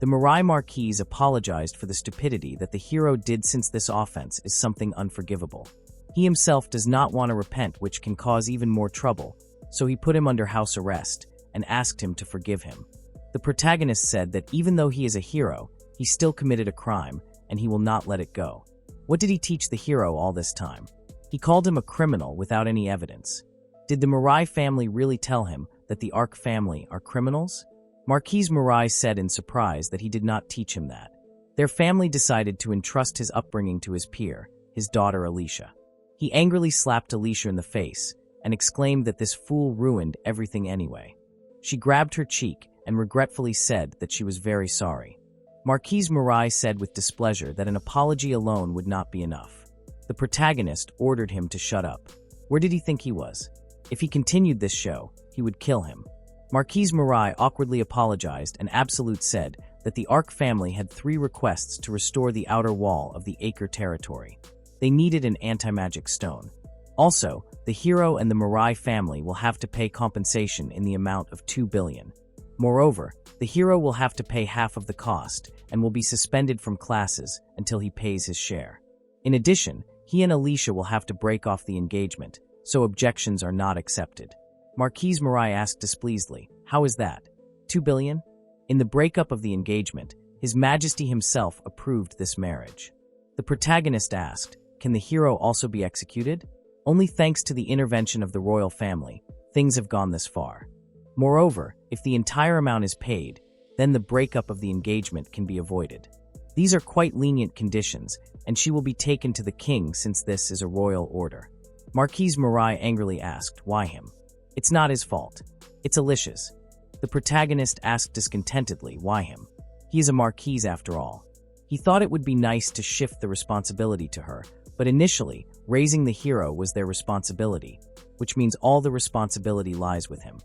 The Mirai Marquise apologized for the stupidity that the hero did since this offense is something unforgivable. He himself does not want to repent, which can cause even more trouble, so he put him under house arrest and asked him to forgive him. The protagonist said that even though he is a hero, he still committed a crime, and he will not let it go. What did he teach the hero all this time? He called him a criminal without any evidence. Did the Mirai family really tell him that the Ark family are criminals? Marquise Mirai said in surprise that he did not teach him that. Their family decided to entrust his upbringing to his peer, his daughter Alicia. He angrily slapped Alicia in the face and exclaimed that this fool ruined everything anyway. She grabbed her cheek and regretfully said that she was very sorry. Marquise Mirai said with displeasure that an apology alone would not be enough. The protagonist ordered him to shut up. Where did he think he was? If he continued this show, he would kill him. Marquise Mirai awkwardly apologized, and Absolute said that the Arc family had 3 requests to restore the outer wall of the Acre territory. They needed an anti-magic stone. Also, the hero and the Mirai family will have to pay compensation in the amount of 2 billion. Moreover, the hero will have to pay half of the cost and will be suspended from classes until he pays his share. In addition, he and Alicia will have to break off the engagement, so objections are not accepted. Marquise Mirai asked displeasedly, "How is that? 2 billion?" In the breakup of the engagement, His Majesty himself approved this marriage. The protagonist asked, "Can the hero also be executed?" Only thanks to the intervention of the royal family, things have gone this far. Moreover, if the entire amount is paid, then the breakup of the engagement can be avoided. These are quite lenient conditions, and she will be taken to the king since this is a royal order. Marquise Mirai angrily asked, "Why him? It's not his fault. It's Alicia's." The protagonist asked discontentedly, "Why him? He is a marquise after all." He thought it would be nice to shift the responsibility to her, but initially, raising the hero was their responsibility, which means all the responsibility lies with him.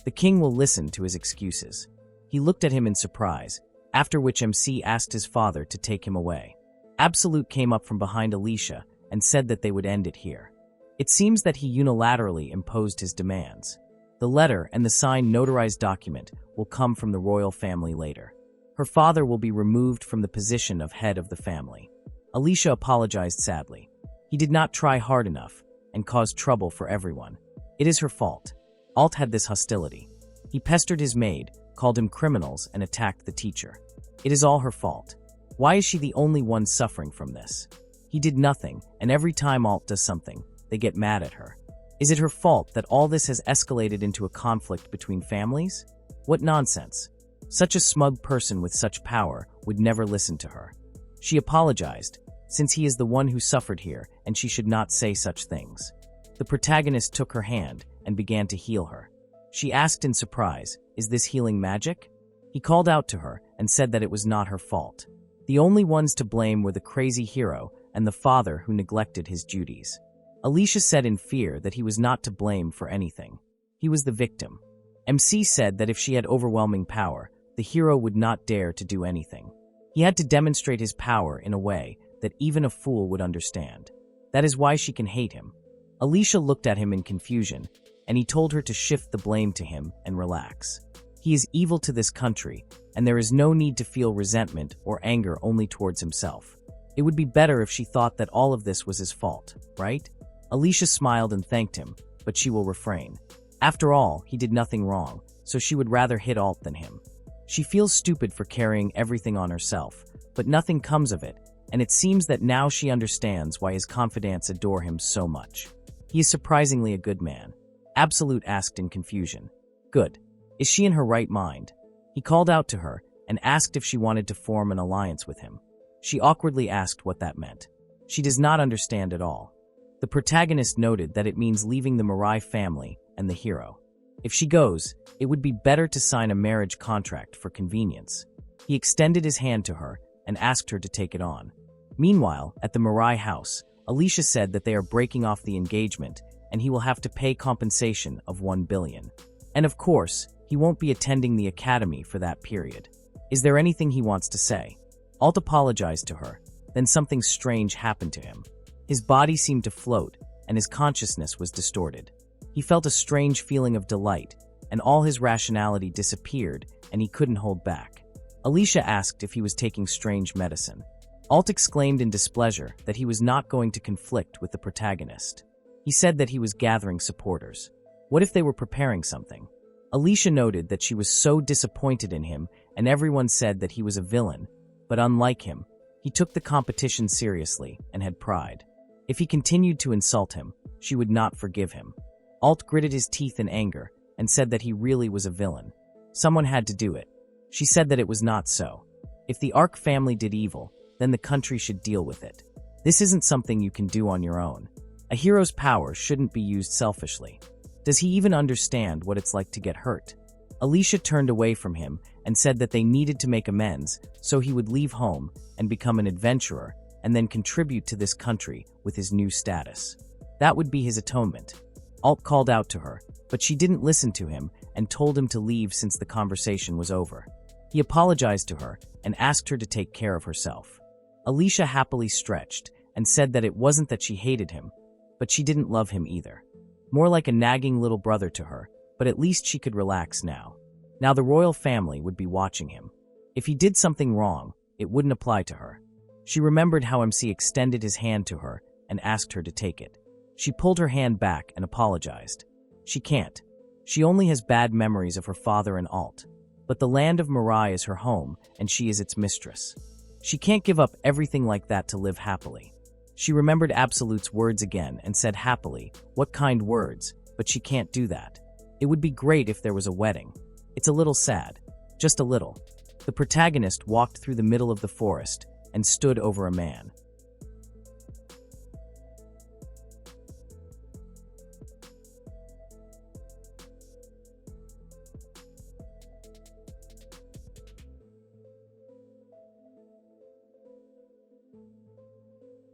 The king will listen to his excuses. He looked at him in surprise, after which MC asked his father to take him away. Absolute came up from behind Alicia and said that they would end it here. It seems that he unilaterally imposed his demands. The letter and the signed notarized document will come from the royal family later. Her father will be removed from the position of head of the family. Alicia apologized sadly. He did not try hard enough and caused trouble for everyone. It is her fault. Alt had this hostility. He pestered his maid, called him criminals, and attacked the teacher. It is all her fault. Why is she the only one suffering from this? He did nothing, and every time Alt does something, they get mad at her. Is it her fault that all this has escalated into a conflict between families? What nonsense. Such a smug person with such power would never listen to her. She apologized, since he is the one who suffered here and she should not say such things. The protagonist took her hand and began to heal her. She asked in surprise, "Is this healing magic?" He called out to her and said that it was not her fault. The only ones to blame were the crazy hero and the father who neglected his duties. Alicia said in fear that he was not to blame for anything. He was the victim. MC said that if she had overwhelming power, the hero would not dare to do anything. He had to demonstrate his power in a way that even a fool would understand. That is why she can hate him. Alicia looked at him in confusion, and he told her to shift the blame to him and relax. He is evil to this country, and there is no need to feel resentment or anger only towards himself. It would be better if she thought that all of this was his fault, right? Alicia smiled and thanked him, but she will refrain. After all, he did nothing wrong, so she would rather hit Alt than him. She feels stupid for carrying everything on herself, but nothing comes of it, and it seems that now she understands why his confidants adore him so much. He is surprisingly a good man. Absolute asked in confusion. Good. Is she in her right mind? He called out to her and asked if she wanted to form an alliance with him. She awkwardly asked what that meant. She does not understand at all. The protagonist noted that it means leaving the Mirai family and the hero. If she goes, it would be better to sign a marriage contract for convenience. He extended his hand to her and asked her to take it on. Meanwhile, at the Mirai house, Alicia said that they are breaking off the engagement and he will have to pay compensation of 1 billion. And of course, he won't be attending the academy for that period. Is there anything he wants to say? Alt apologized to her, then something strange happened to him. His body seemed to float, and his consciousness was distorted. He felt a strange feeling of delight, and all his rationality disappeared, and he couldn't hold back. Alicia asked if he was taking strange medicine. Alt exclaimed in displeasure that he was not going to conflict with the protagonist. He said that he was gathering supporters. What if they were preparing something? Alicia noted that she was so disappointed in him, and everyone said that he was a villain, but unlike him, he took the competition seriously and had pride. If he continued to insult him, she would not forgive him. Alt gritted his teeth in anger and said that he really was a villain. Someone had to do it. She said that it was not so. If the Arc family did evil, then the country should deal with it. This isn't something you can do on your own. A hero's power shouldn't be used selfishly. Does he even understand what it's like to get hurt? Alicia turned away from him and said that they needed to make amends so he would leave home and become an adventurer and then contribute to this country with his new status. That would be his atonement. Alt called out to her, but she didn't listen to him and told him to leave since the conversation was over. He apologized to her and asked her to take care of herself. Alicia happily stretched and said that it wasn't that she hated him, but she didn't love him either. More like a nagging little brother to her, but at least she could relax now. Now the royal family would be watching him. If he did something wrong, it wouldn't apply to her. She remembered how MC extended his hand to her and asked her to take it. She pulled her hand back and apologized. She can't. She only has bad memories of her father and Alt. But the land of Mirai is her home, and she is its mistress. She can't give up everything like that to live happily. She remembered Absolute's words again and said happily, what kind words, but she can't do that. It would be great if there was a wedding. It's a little sad. Just a little. The protagonist walked through the middle of the forest and stood over a man.